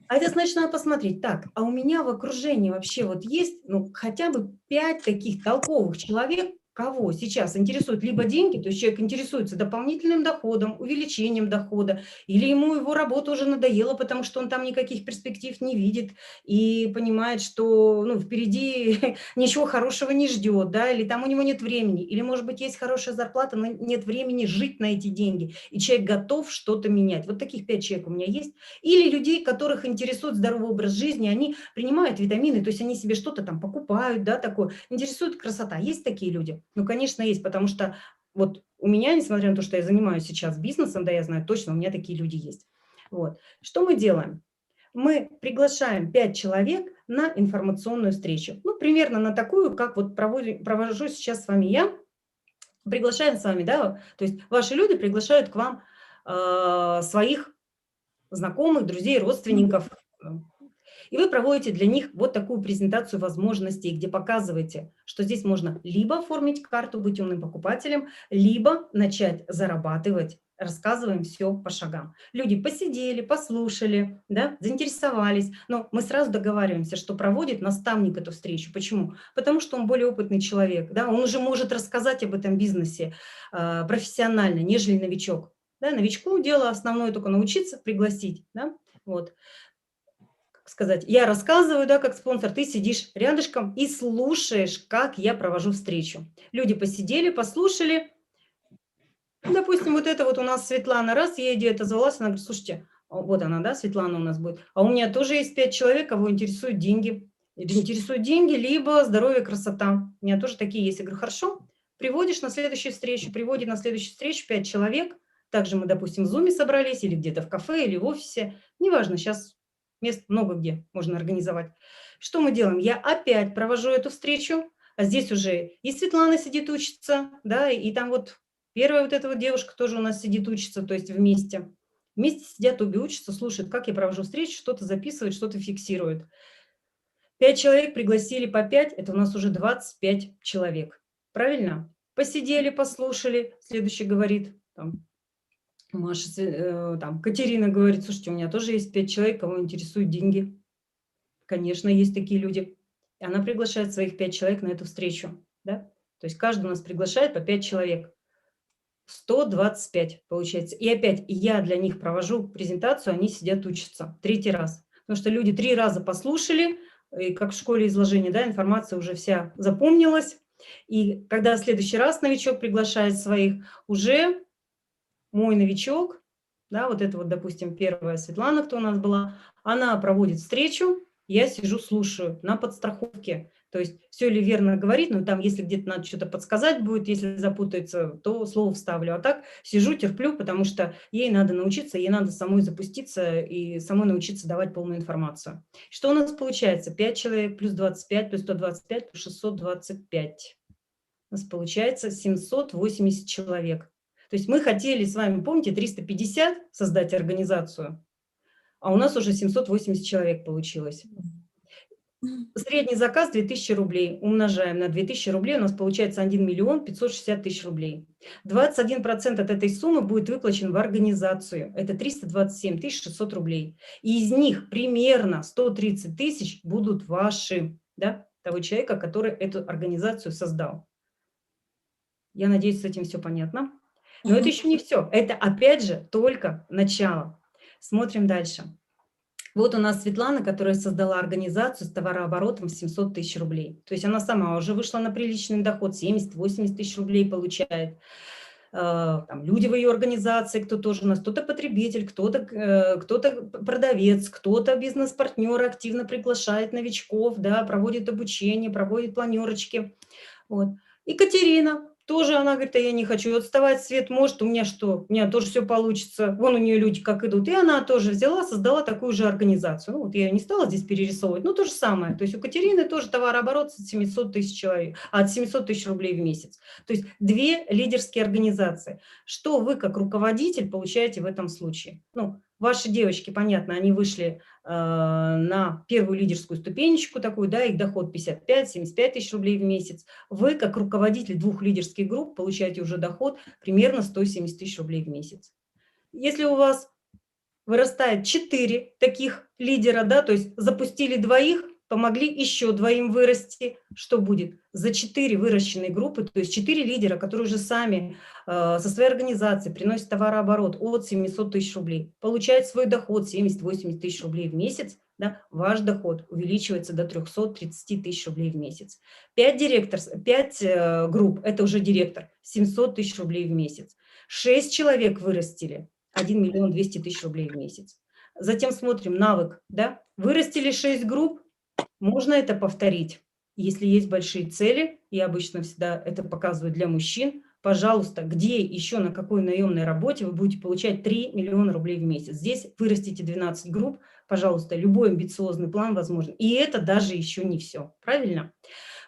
А это значит, надо посмотреть, так, а у меня в окружении вообще вот есть, ну, хотя бы 5 таких толковых человек, кого сейчас интересуют либо деньги, то есть человек интересуется дополнительным доходом, увеличением дохода, или ему его работа уже надоела, потому что он там никаких перспектив не видит и понимает, что, ну, впереди ничего хорошего не ждет, да, или там у него нет времени, или, может быть, есть хорошая зарплата, но нет времени жить на эти деньги, и человек готов что-то менять. Вот таких 5 человек у меня есть. Или людей, которых интересует здоровый образ жизни, они принимают витамины, то есть они себе что-то там покупают, да, такое, интересует красота. Есть такие люди? Ну, конечно, есть, потому что вот у меня, несмотря на то, что я занимаюсь сейчас бизнесом, да, я знаю точно, у меня такие люди есть. Вот. Что мы делаем? Мы приглашаем 5 человек на информационную встречу. Ну, примерно на такую, как вот провожу сейчас с вами я. Приглашаем с вами, да, то есть ваши люди приглашают к вам своих знакомых, друзей, родственников. И вы проводите для них вот такую презентацию возможностей, где показываете, что здесь можно либо оформить карту, быть умным покупателем, либо начать зарабатывать. Рассказываем все по шагам. Люди посидели, послушали, да, заинтересовались, но мы сразу договариваемся, что проводит наставник эту встречу. Почему? Потому что он более опытный человек, да, он уже может рассказать об этом бизнесе профессионально, нежели новичок. Да, новичку дело основное только научиться, пригласить, да, вот. Сказать, я рассказываю, да, как спонсор, ты сидишь рядышком и слушаешь, как я провожу встречу. Люди посидели, послушали, Допустим, вот это вот у нас Светлана, раз, я ее отозвалась, она говорит, слушайте, вот она, да, Светлана у нас будет, а у меня тоже есть 5 человек, кого интересуют деньги. Интересуют деньги, либо здоровье, красота. У меня тоже такие есть. Я говорю, хорошо, приводишь на следующую встречу, приводит на следующую встречу 5 человек. Также мы, допустим, в Zoom собрались, или где-то в кафе, или в офисе. Неважно, сейчас мест много где можно организовать. Что мы делаем? Я опять провожу эту встречу, а здесь уже и Светлана сидит учится, да, и там вот первая вот эта вот девушка тоже у нас сидит учится, то есть вместе. Вместе сидят, обе учатся, слушают, как я провожу встречу, что-то записывают, что-то фиксируют. 5 человек пригласили по 5, это у нас уже 25 человек. Правильно? Посидели, послушали. Следующий говорит, там, Маша, там, Катерина говорит, слушайте, у меня тоже есть 5 человек, кого интересуют деньги. Конечно, есть такие люди. И она приглашает своих 5 человек на эту встречу. Да? То есть каждый у нас приглашает по 5 человек. 125 получается. И опять я для них провожу презентацию, они сидят учатся. 3-й раз. Потому что люди 3 раза послушали, и как в школе изложения, да, информация уже вся запомнилась. И когда в следующий раз новичок приглашает своих, уже мой новичок, да, вот это вот, допустим, первая Светлана, кто у нас была, она проводит встречу, я сижу, слушаю на подстраховке. То есть все ли верно говорит, но там, если где-то надо что-то подсказать будет, если запутается, то слово вставлю. А так сижу, терплю, потому что ей надо научиться, ей надо самой запуститься и самой научиться давать полную информацию. Что у нас получается? 5 человек плюс 25 плюс 125 плюс 625. У нас получается 780 человек. То есть мы хотели с вами, помните, 350 создать организацию, а у нас уже 780 человек получилось. Средний заказ 2000 рублей. Умножаем на 2000 рублей, у нас получается 1 миллион 560 тысяч рублей. 21% от этой суммы будет выплачен в организацию. Это 327 600 рублей. И из них примерно 130 тысяч будут ваши, да, того человека, который эту организацию создал. Я надеюсь, с этим все понятно. Но это еще не все. Это, опять же, только начало. Смотрим дальше. Вот у нас Светлана, которая создала организацию с товарооборотом в 700 тысяч рублей. То есть она сама уже вышла на приличный доход, 70-80 тысяч рублей получает. Там люди в ее организации, кто тоже у нас, кто-то потребитель, кто-то продавец, кто-то бизнес-партнер, активно приглашает новичков, да, проводит обучение, проводит планерочки. Вот. Екатерина тоже, она говорит, а я не хочу отставать, Свет, может, у меня что, у меня тоже все получится, вон у нее люди как идут. И она тоже взяла, создала такую же организацию. Ну, вот я ее не стала здесь перерисовывать, но то же самое. То есть у Катерины тоже товарооборот от 700 тысяч человек, от 700 тысяч рублей в месяц. То есть 2 лидерские организации. Что вы как руководитель получаете в этом случае? Ну, ваши девочки, понятно, они вышли на первую лидерскую ступенечку такую, да, их доход 55-75 тысяч рублей в месяц. Вы, как руководитель 2 лидерских групп, получаете уже доход примерно 170 тысяч рублей в месяц. Если у вас вырастает 4 таких лидера, да, то есть запустили 2, помогли еще 2 вырасти, что будет? За 4 выращенные группы, то есть 4 лидера, которые уже сами со своей организацией приносят товарооборот от 700 тысяч рублей, получают свой доход 70-80 тысяч рублей в месяц, да, ваш доход увеличивается до 330 тысяч рублей в месяц. 5 групп, это уже директор, 700 тысяч рублей в месяц. 6 человек вырастили, 1 миллион 200 тысяч рублей в месяц. Затем смотрим навык, да, вырастили 6 групп, можно это повторить, если есть большие цели, я обычно всегда это показываю для мужчин. Пожалуйста, где еще, на какой наемной работе вы будете получать 3 миллиона рублей в месяц? Здесь вырастите 12 групп, пожалуйста, любой амбициозный план возможен. И это даже еще не все, правильно?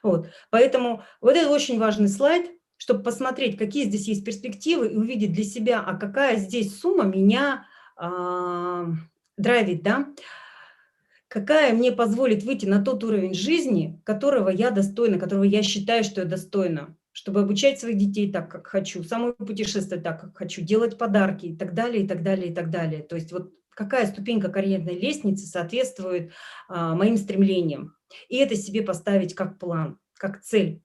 Вот. Поэтому вот это очень важный слайд, чтобы посмотреть, какие здесь есть перспективы и увидеть для себя, а какая здесь сумма меня драйвит, да? Какая мне позволит выйти на тот уровень жизни, которого я достойна, которого я считаю, что я достойна, чтобы обучать своих детей так, как хочу, самой путешествовать так, как хочу, делать подарки и так далее, и так далее, и так далее. То есть вот какая ступенька карьерной лестницы соответствует моим стремлениям. И это себе поставить как план, как цель.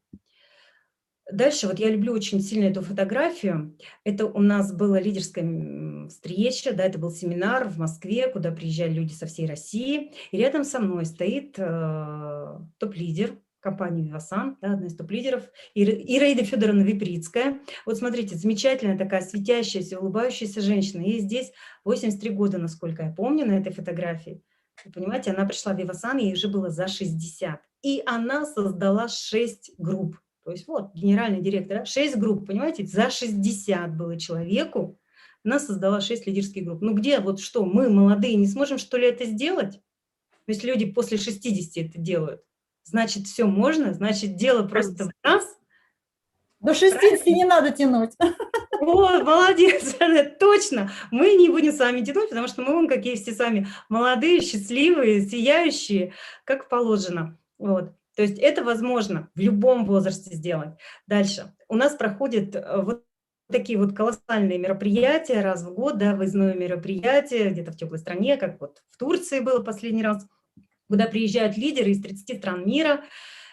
Дальше, вот я люблю очень сильно эту фотографию. Это у нас была лидерская встреча, да, это был семинар в Москве, куда приезжали люди со всей России. И рядом со мной стоит топ-лидер, компанию «Вивасан», да, одна из топ-лидеров, Ираида Федоровна Виприцкая. Вот смотрите, замечательная такая светящаяся, улыбающаяся женщина. Ей здесь 83 года, насколько я помню, на этой фотографии. Вы понимаете, она пришла в «Вивасан», ей уже было за 60. И она создала 6 групп. То есть вот, генеральный директор, 6 групп, понимаете, за 60 было человеку. Она создала 6 лидерских групп. Ну где, вот что, мы, молодые, не сможем, что ли, это сделать? Если люди после 60 это делают, значит, все можно, значит, дело просто в нас. До 60 не надо тянуть. О, молодец, точно. Мы не будем с вами тянуть, потому что мы вон какие все сами молодые, счастливые, сияющие, как положено. Вот. То есть это возможно в любом возрасте сделать. Дальше. У нас проходят вот такие вот колоссальные мероприятия раз в год, да, выездное мероприятие где-то в теплой стране, как вот в Турции было последний раз, куда приезжают лидеры из 30 стран мира,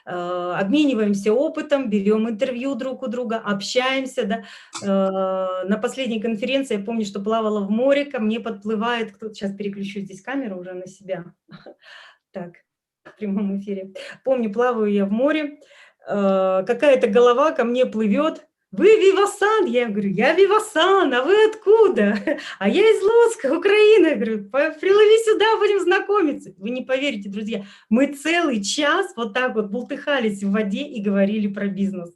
обмениваемся опытом, берем интервью друг у друга, общаемся. Да. На последней конференции я помню, что плавала в море, ко мне подплывает, кто-то, сейчас переключу здесь камеру уже на себя, так, в прямом эфире. Помню, плаваю я в море, какая-то голова ко мне плывет. Вы «Вивасан»? Я говорю, я «Вивасан», а вы откуда? А я из Луцка, Украина. Я говорю, приплыви сюда, будем знакомиться. Вы не поверите, друзья, мы целый час вот так вот бултыхались в воде и говорили про бизнес.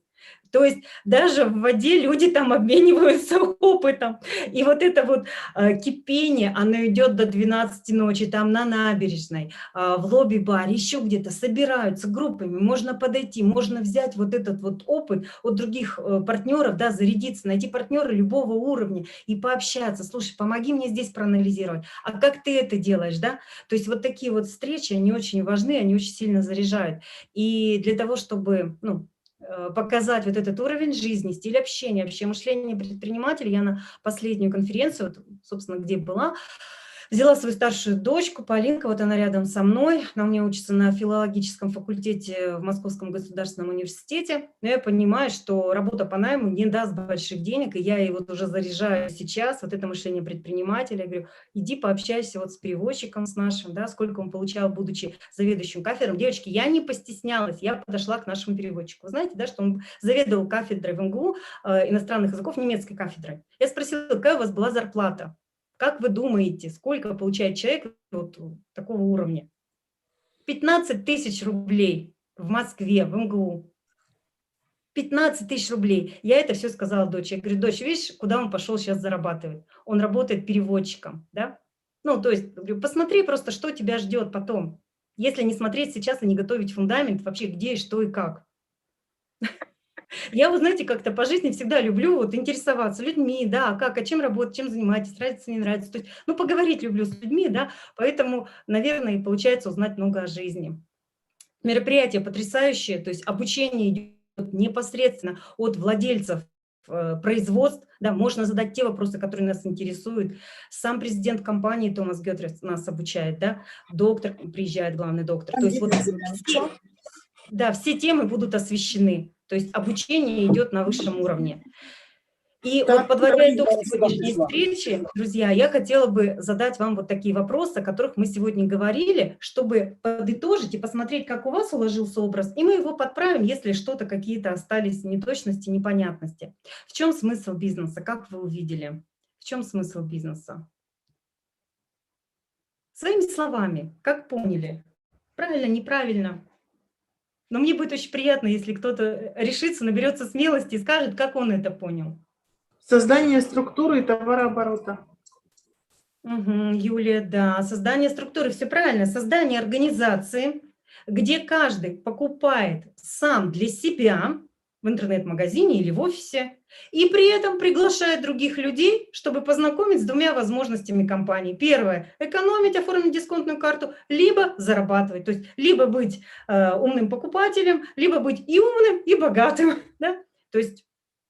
То есть даже в воде люди там обмениваются опытом. И вот это вот кипение, оно идет до 12 ночи, там на набережной, в лобби-баре, еще где-то собираются группами, можно подойти, можно взять вот этот вот опыт от других партнеров, да, зарядиться, найти партнера любого уровня и пообщаться. Слушай, помоги мне здесь проанализировать, а как ты это делаешь, да? То есть вот такие вот встречи, они очень важны, они очень сильно заряжают. И для того, чтобы, ну, показать вот этот уровень жизни, стиль общения, вообще мышление предпринимателя. Я на последнюю конференцию, вот, собственно, где была, взяла свою старшую дочку, Полинка, вот она рядом со мной, она у меня учится на филологическом факультете в Московском государственном университете, но я понимаю, что работа по найму не даст больших денег, и я ей вот уже заряжаю сейчас, вот это мышление предпринимателя, я говорю, иди пообщайся вот с переводчиком с нашим, да, сколько он получал, будучи заведующим кафедром. Девочки, я не постеснялась, я подошла к нашему переводчику. Вы знаете, да, что он заведовал кафедрой в МГУ иностранных языков, немецкой кафедрой. Я спросила, какая у вас была зарплата? Как вы думаете, сколько получает человек вот такого уровня? 15 тысяч рублей в Москве, в МГУ. 15 тысяч рублей. Я это все сказала дочери. Я говорю, дочь, видишь, куда он пошел сейчас зарабатывать? Он работает переводчиком, да? Ну, то есть, говорю, посмотри просто, что тебя ждет потом. Если не смотреть сейчас и не готовить фундамент, вообще где, что и как. Я, вы знаете, как-то по жизни всегда люблю вот интересоваться людьми, да, как, чем работать, чем занимаетесь, нравится, не нравится. То есть, ну, поговорить люблю с людьми, да, поэтому, наверное, и получается узнать много о жизни. Мероприятие потрясающее, то есть обучение идет непосредственно от владельцев производств, да, можно задать те вопросы, которые нас интересуют. Сам президент компании Томас Гетрес нас обучает, да, доктор приезжает, главный доктор. То есть вот, да, все темы будут освещены. То есть обучение идет на высшем уровне. И вот подводя итог сегодняшней встречи, друзья, я хотела бы задать вам вот такие вопросы, о которых мы сегодня говорили, чтобы подытожить и посмотреть, как у вас уложился образ, и мы его подправим, если что-то, какие-то остались неточности, непонятности. В чем смысл бизнеса, как вы увидели? В чем смысл бизнеса? Своими словами, как поняли? Правильно, неправильно? Но мне будет очень приятно, если кто-то решится, наберется смелости и скажет, как он это понял. Создание структуры и товарооборота. Юлия, да, создание структуры, все правильно, создание организации, где каждый покупает сам для себя в интернет-магазине или в офисе, и при этом приглашает других людей, чтобы познакомить с двумя возможностями компании. Первое – экономить, оформить дисконтную карту, либо зарабатывать. То есть либо быть умным покупателем, либо быть и умным, и богатым. Да? То есть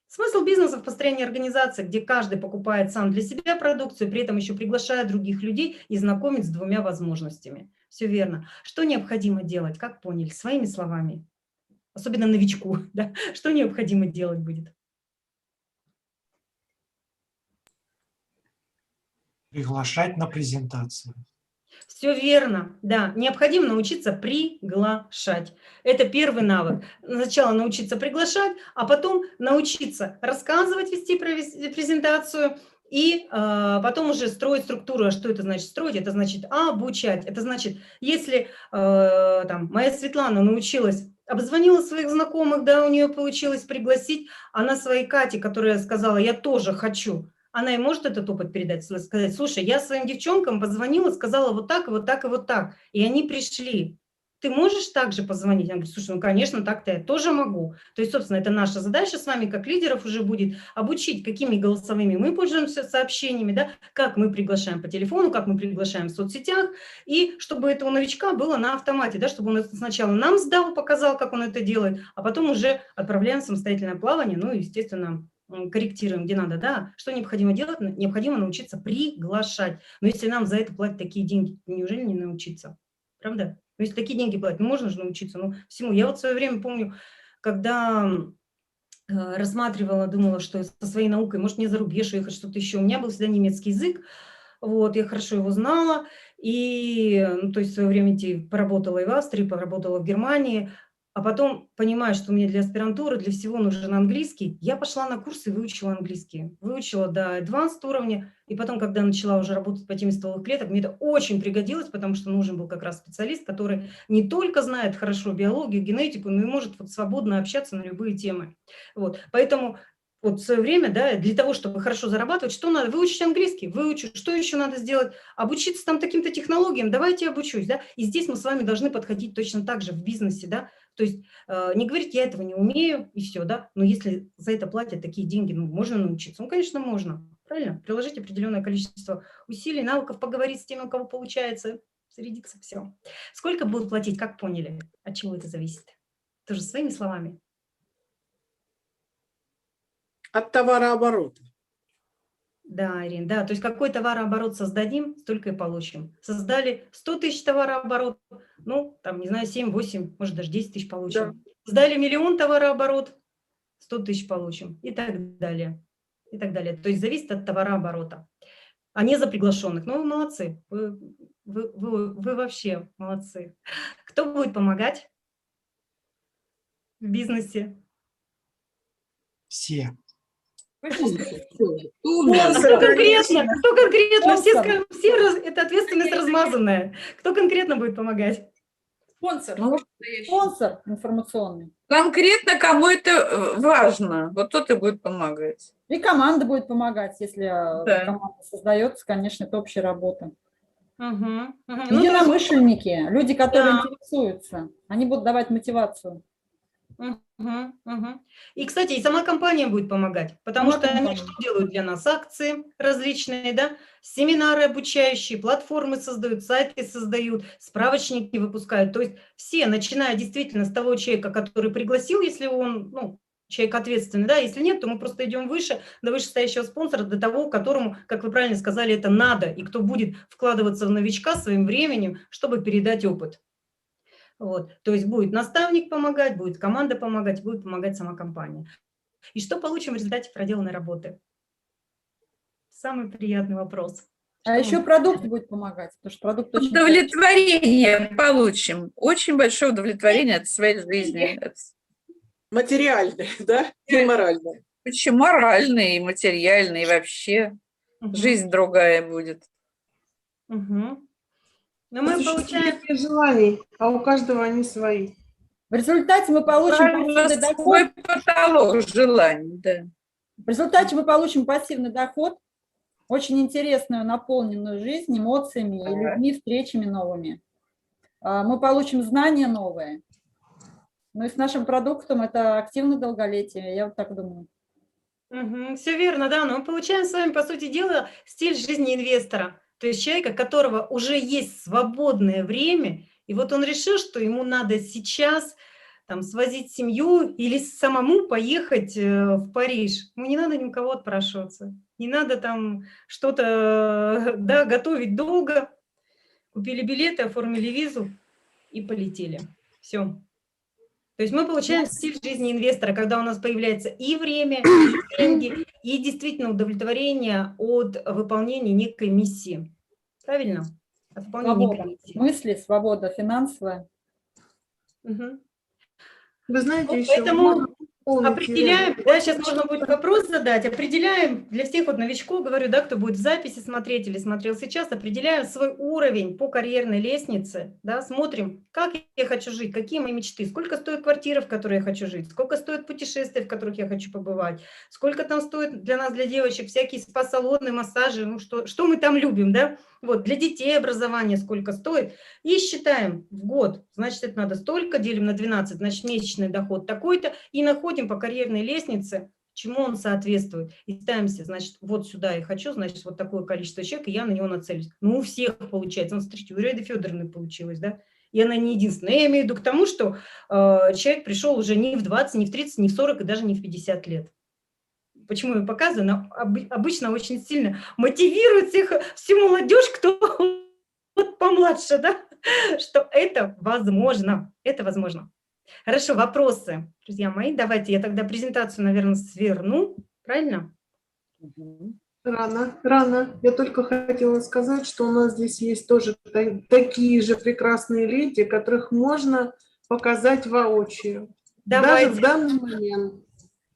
смысл бизнеса в построении организации, где каждый покупает сам для себя продукцию, при этом еще приглашая других людей и знакомить с двумя возможностями. Все верно. Что необходимо делать? Как поняли? Своими словами. Особенно новичку. Да? Что необходимо делать будет? Приглашать на презентацию. Все верно, да. Необходимо научиться приглашать. Это первый навык. Сначала научиться приглашать, а потом научиться рассказывать, вести презентацию, и потом уже строить структуру. А что это значит строить? Это значит обучать. Это значит, если там, моя Светлана научилась, обзвонила своих знакомых, да, у нее получилось пригласить, она своей Кате, которая сказала, я тоже хочу, она и может этот опыт передать, сказать, слушай, я своим девчонкам позвонила, сказала вот так, и вот так, и вот так, и они пришли. Ты можешь также позвонить? Она говорит, слушай, ну, конечно, так-то я тоже могу. То есть, собственно, это наша задача с вами, как лидеров, уже будет обучить, какими голосовыми мы пользуемся сообщениями, да, как мы приглашаем по телефону, как мы приглашаем в соцсетях, и чтобы это у новичка было на автомате, да, чтобы он это сначала нам сдал, показал, как он это делает, а потом уже отправляем в самостоятельное плавание, ну, и, естественно, корректируем, где надо, да. Что необходимо делать? Необходимо научиться приглашать. Но если нам за это платят такие деньги, неужели не научиться? Правда? Но если такие деньги платят, ну, можно же научиться, ну, всему. Я вот в свое время помню, когда рассматривала, думала, что со своей наукой, может, мне за рубеж уехать, что-то еще. У меня был всегда немецкий язык, вот, я хорошо его знала, и, ну, то есть в свое время поработала и в Австрии, поработала в Германии, а потом, понимая, что мне для аспирантуры, для всего нужен английский, я пошла на курсы и выучила английский. Выучила до advanced уровня, и потом, когда начала уже работать по теме стволовых клеток, мне это очень пригодилось, потому что нужен был как раз специалист, который не только знает хорошо биологию, генетику, но и может вот свободно общаться на любые темы. Вот. Поэтому вот в свое время, да, для того, чтобы хорошо зарабатывать, что надо? Выучить английский, выучить, что еще надо сделать? Обучиться там таким-то технологиям, давайте обучусь, да. И здесь мы с вами должны подходить точно так же в бизнесе, да. То есть не говорить, я этого не умею, и все, да. Но если за это платят такие деньги, ну, можно научиться? Ну, конечно, можно, правильно? Приложить определенное количество усилий, навыков, поговорить с теми, у кого получается, зарядиться, все. Сколько будут платить, как поняли? От чего это зависит? Тоже своими словами. От товарооборота. Да, Ирина, да, то есть какой товарооборот создадим, столько и получим. Создали 100 тысяч товарооборот, ну, там, не знаю, 7, 8, может, даже 10 тысяч получим. Да. Создали 1 000 000 товарооборот, 100 тысяч получим и так далее. И так далее. То есть зависит от товарооборота, а не за приглашенных. Ну, вы молодцы, вы вообще молодцы. Кто будет помогать в бизнесе? Все. Кто конкретно? Все это ответственность размазанная. Кто конкретно будет помогать? Спонсор. Ну, спонсор информационный. Конкретно кому это важно, вот тот и будет помогать. И команда будет помогать, если команда создается, конечно, это общая работа. Единомышленники, люди, которые интересуются, они будут давать мотивацию. И, кстати, и сама компания будет помогать, потому что они что делают для нас? Акции различные, да, семинары обучающие, платформы создают, сайты создают, справочники выпускают. То есть все, начиная действительно с того человека, который пригласил, если он, ну, человек ответственный, да, если нет, то мы просто идем выше, до вышестоящего спонсора, до того, которому, как вы правильно сказали, это надо, и кто будет вкладываться в новичка своим временем, чтобы передать опыт. Вот. То есть будет наставник помогать, будет команда помогать, будет помогать сама компания. И что получим в результате проделанной работы? Самый приятный вопрос. А еще продукт будет помогать, потому что продукт очень... Удовлетворение получим. Очень большое удовлетворение от своей жизни. Материальное, да? И моральное. Почему моральное и материальное, и вообще жизнь другая будет. Но мы получаем желаний, а у каждого они свои. В результате мы получим пассивный доход. Свой потолок желаний, да. В результате мы получим пассивный доход, очень интересную, наполненную жизнь эмоциями и людьми, встречами новыми. Мы получим знания новые. Ну и с нашим продуктом это активное долголетие, я вот так думаю. Все верно, да, но мы получаем с вами, по сути дела, стиль жизни инвестора. То есть человека, у которого уже есть свободное время, и вот он решил, что ему надо сейчас там свозить семью или самому поехать в Париж. Ну, не надо ни у кого отпрашиваться, не надо там что-то, да, готовить долго. Купили билеты, оформили визу и полетели. Все. То есть мы получаем стиль жизни инвестора, когда у нас появляется и время, и деньги, и действительно удовлетворение от выполнения некой миссии. Правильно? от выполнения Свобода комиссии. мысли, свобода финансовая. Мгм. Вы знаете, Вот еще поэтому можно дополнить, определяем, Ирина. да, сейчас можно будет вопрос задать, определяем для всех вот новичков, говорю, да, кто будет в записи смотреть или смотрел сейчас, определяем свой уровень по карьерной лестнице, да, смотрим, как я хочу жить, какие мои мечты, сколько стоит квартира, в которой я хочу жить, сколько стоит путешествия, в которых я хочу побывать, сколько там стоит для нас, для девочек, всякие спа-салоны, массажи, ну что мы там любим, да, вот, для детей образование сколько стоит, и считаем в год, значит, это надо столько, делим на 12, значит, месячный доход такой-то, и находим по карьерной лестнице, чему он соответствует. И ставимся, значит, вот сюда я хочу, значит, вот такое количество человек, и я на него нацелюсь. Ну, у всех получается. Смотрите, у Реды Федоровны получилось, да? И она не единственная. Я имею в виду к тому, что человек пришел уже не в 20, не в 30, не в 40 и даже не в 50 лет. Почему я показываю? Она обычно очень сильно мотивирует всю молодежь, кто вот помладше, да? Что это возможно. Это возможно. Хорошо, вопросы, друзья мои. Давайте я тогда презентацию, наверное, сверну. Правильно? Рано. Я только хотела сказать, что у нас здесь есть тоже такие же прекрасные леди, которых можно показать воочию. Даже в Давайте, данный момент.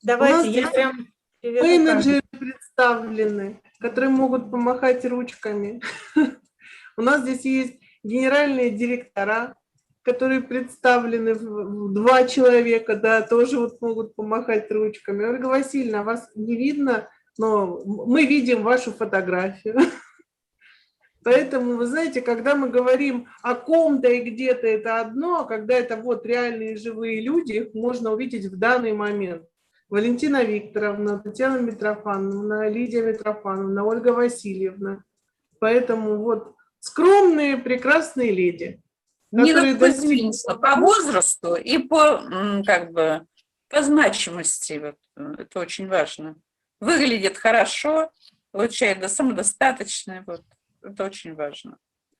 давайте, У я нас прям переверну камеру. менеджеры представлены, которые могут помахать ручками. У нас здесь есть генеральные директора, которые представлены в 2 человека, да, тоже вот могут помахать ручками. Ольга Васильевна, вас не видно, но мы видим вашу фотографию. Поэтому, вы знаете, когда мы говорим о ком-то и где-то, это одно, а когда это вот реальные живые люди, их можно увидеть в данный момент. Валентина Викторовна, Татьяна Митрофановна, Лидия Митрофановна, Ольга Васильевна. Поэтому вот скромные, прекрасные леди. Нина которые Кузьминцева по возрасту и по, как бы, по значимости. Вот, это очень важно. Выглядит хорошо, получает самодостаточное. Вот, это очень важно.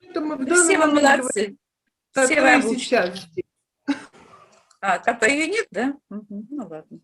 Это мы в И данный все вы момент молодцы. Все вы которые обучены. сейчас здесь. Которой ее нет, да? Ну ладно.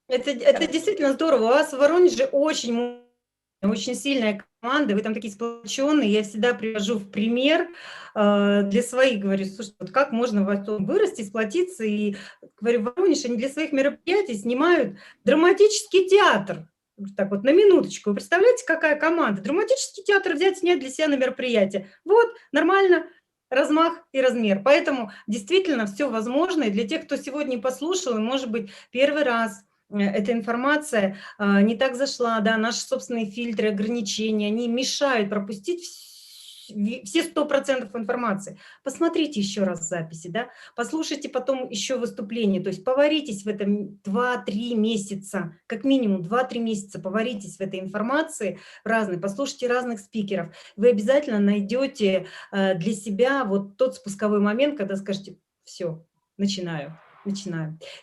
Это действительно здорово. У вас в Воронеже очень сильная команда, вы там такие сплоченные. Я всегда привожу в пример для своих, говорю, слушайте, вот как можно вырасти, сплотиться. И, говорю, в Воронеже они для своих мероприятий снимают драматический театр. Так вот, на минуточку. Вы представляете, какая команда? Драматический театр взять, снять для себя на мероприятие. Вот, нормально. Размах и размер. Поэтому действительно все возможно. И для тех, кто сегодня послушал, и, может быть, первый раз эта информация не так зашла, да, наши собственные фильтры, ограничения, они мешают пропустить все 100% информации. Посмотрите еще раз записи, да, послушайте потом еще выступление, то есть поваритесь в этом 2-3 месяца, как минимум 2-3 месяца поваритесь в этой информации разной, послушайте разных спикеров, вы обязательно найдете для себя вот тот спусковой момент, когда скажете, все, начинаю.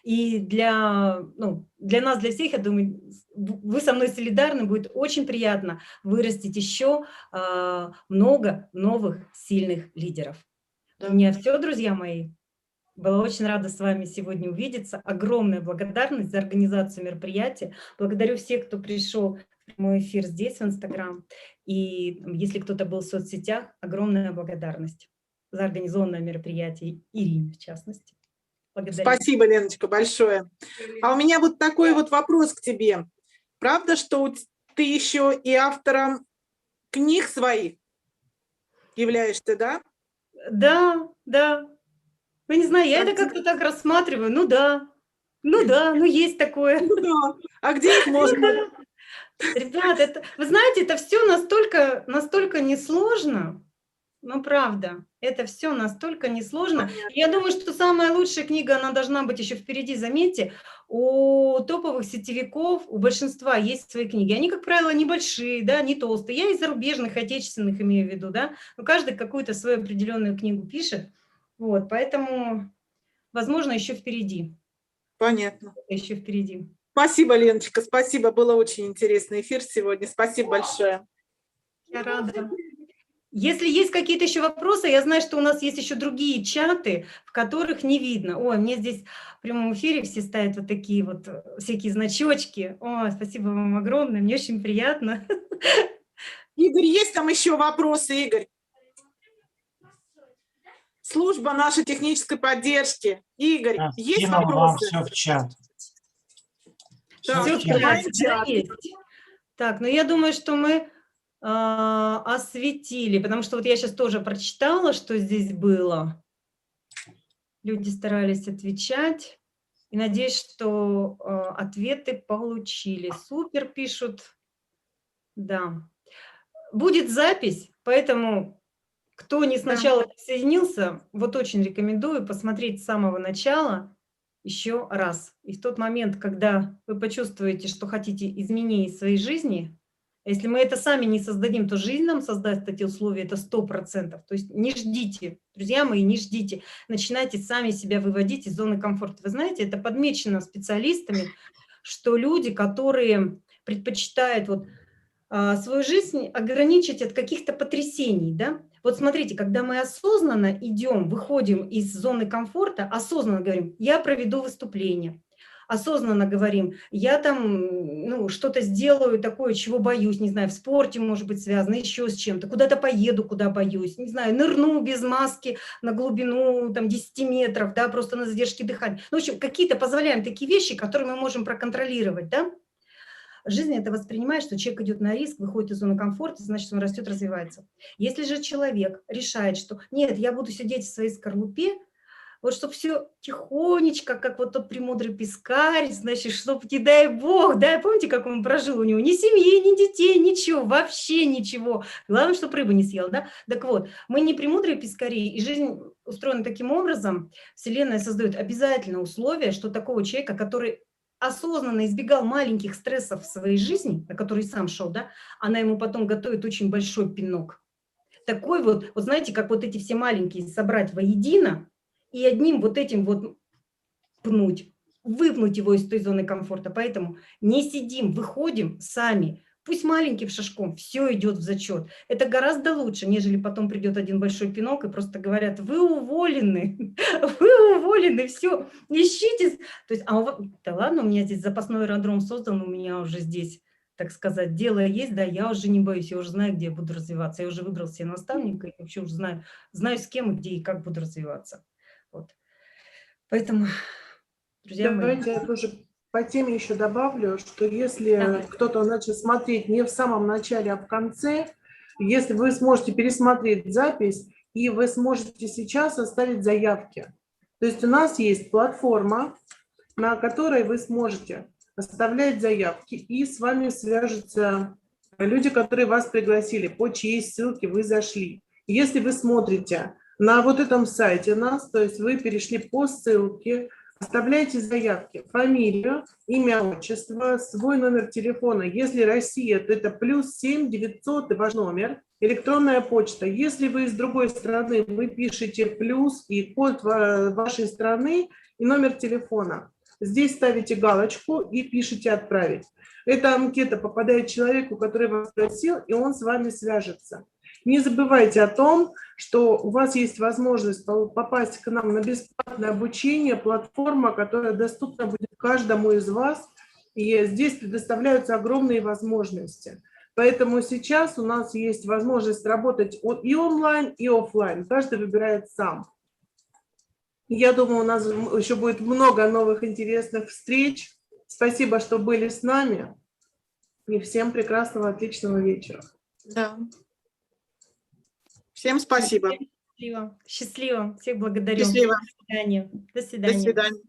И для нас, для всех, я думаю, вы со мной солидарны, будет очень приятно вырастить еще много новых сильных лидеров. Да. У меня все, друзья мои. Была очень рада с вами сегодня увидеться. Огромная благодарность за организацию мероприятия. Благодарю всех, кто пришел в прямой эфир здесь, в Инстаграм. И если кто-то был в соцсетях, огромная благодарность за организованное мероприятие, Ирине в частности. Благодарю. Спасибо, Леночка, большое. А у меня вот такой вот вопрос к тебе. Правда, что ты еще и автором книг своих являешься, да? Да. Ну, не знаю, я это как-то так рассматриваю. Ну да, есть такое. Ну да. А где их можно? Ребята, вы знаете, это все настолько несложно. Ну, правда, это все настолько несложно. Я думаю, что самая лучшая книга, она должна быть еще впереди, заметьте. У топовых сетевиков, у большинства есть свои книги. Они, как правило, небольшие, да, не толстые. Я и зарубежных, отечественных имею в виду, да. Но каждый какую-то свою определенную книгу пишет. Вот, поэтому, возможно, еще впереди. Понятно. Еще впереди. Спасибо, Леночка, спасибо. Было очень интересный эфир сегодня. Спасибо большое. Я рада. Если есть какие-то еще вопросы, я знаю, что у нас есть еще другие чаты, в которых не видно. Ой, мне здесь в прямом эфире все ставят вот такие вот всякие значочки. Ой, спасибо вам огромное, мне очень приятно. Игорь, есть там еще вопросы, Игорь? служба нашей технической поддержки. Игорь, Я есть скинул вам вопросы? все в чат. Всё Так, в Всё чате. открываем в чате, да, чат. есть. Так, ну я думаю, что мы осветили, потому что вот я сейчас тоже прочитала, что здесь было. Люди старались отвечать. И надеюсь, что ответы получили. Супер, пишут. Да. Будет запись, поэтому кто не сначала присоединился, вот очень рекомендую посмотреть с самого начала еще раз. И в тот момент, когда вы почувствуете, что хотите изменений в своей жизни, если мы это сами не создадим, то жизнь нам создаст эти условия, это 100%. То есть не ждите, друзья мои, не ждите. Начинайте сами себя выводить из зоны комфорта. Вы знаете, это подмечено специалистами, что люди, которые предпочитают вот, свою жизнь ограничить от каких-то потрясений, да? Вот смотрите, когда мы осознанно идем, выходим из зоны комфорта, осознанно говорим, я проведу выступление, осознанно говорим, я там ну, что-то сделаю такое, чего боюсь, не знаю, в спорте может быть связано, еще с чем-то, куда-то поеду, куда боюсь, не знаю, нырну без маски на глубину там 10 метров, да, просто на задержке дыхания. Ну, в общем, какие-то позволяем такие вещи, которые мы можем проконтролировать, да? Жизнь это воспринимает, что человек идет на риск, выходит из зоны комфорта, значит, он растет, развивается. Если же человек решает, что нет, я буду сидеть в своей скорлупе, вот чтобы все тихонечко, как вот тот премудрый пескарь, значит, чтобы, не дай бог, да, помните, как он прожил, у него ни семьи, ни детей, ничего, вообще ничего. Главное, чтобы рыбу не съел, да. Так вот, мы не премудрые пескари, и жизнь устроена таким образом, Вселенная создает обязательно условия, что такого человека, который осознанно избегал маленьких стрессов в своей жизни, на который сам шел, да, она ему потом готовит очень большой пинок. Такой вот знаете, как вот эти все маленькие собрать воедино и одним вот этим вот пнуть, выпнуть его из той зоны комфорта. Поэтому не сидим, выходим сами. Пусть маленьким шажком все идет в зачет. Это гораздо лучше, нежели потом придет один большой пинок и просто говорят, вы уволены, все, ищите. То есть, да ладно, у меня здесь запасной аэродром создан, у меня уже здесь, так сказать, дело есть, да, я уже не боюсь, я уже знаю, где я буду развиваться, я уже выбрал себе наставника, и вообще уже знаю с кем, где и как буду развиваться. Вот. Поэтому, друзья мои. Давайте я тоже по теме еще добавлю, что если кто-то начал смотреть не в самом начале, а в конце, если вы сможете пересмотреть запись, и вы сможете сейчас оставить заявки. То есть у нас есть платформа, на которой вы сможете оставлять заявки, и с вами свяжутся люди, которые вас пригласили, по чьей ссылке вы зашли. Если вы смотрите на вот этом сайте нас, то есть вы перешли по ссылке, оставляйте заявки, фамилию, имя, отчество, свой номер телефона. Если Россия, то это +7 900 и ваш номер, электронная почта. Если вы из другой страны, вы пишете плюс и код вашей страны и номер телефона. Здесь ставите галочку и пишите «Отправить». Эта анкета попадает человеку, который вас спросил, и он с вами свяжется. Не забывайте о том, что у вас есть возможность попасть к нам на бесплатное обучение, платформа, которая доступна будет каждому из вас, и здесь предоставляются огромные возможности. Поэтому сейчас у нас есть возможность работать и онлайн, и офлайн. Каждый выбирает сам. Я думаю, у нас еще будет много новых интересных встреч. Спасибо, что были с нами. И всем прекрасного, отличного вечера. Да. Всем спасибо. Счастливо. Счастливо. Всех благодарю. Счастливо. До свидания. До До свидания. свидания.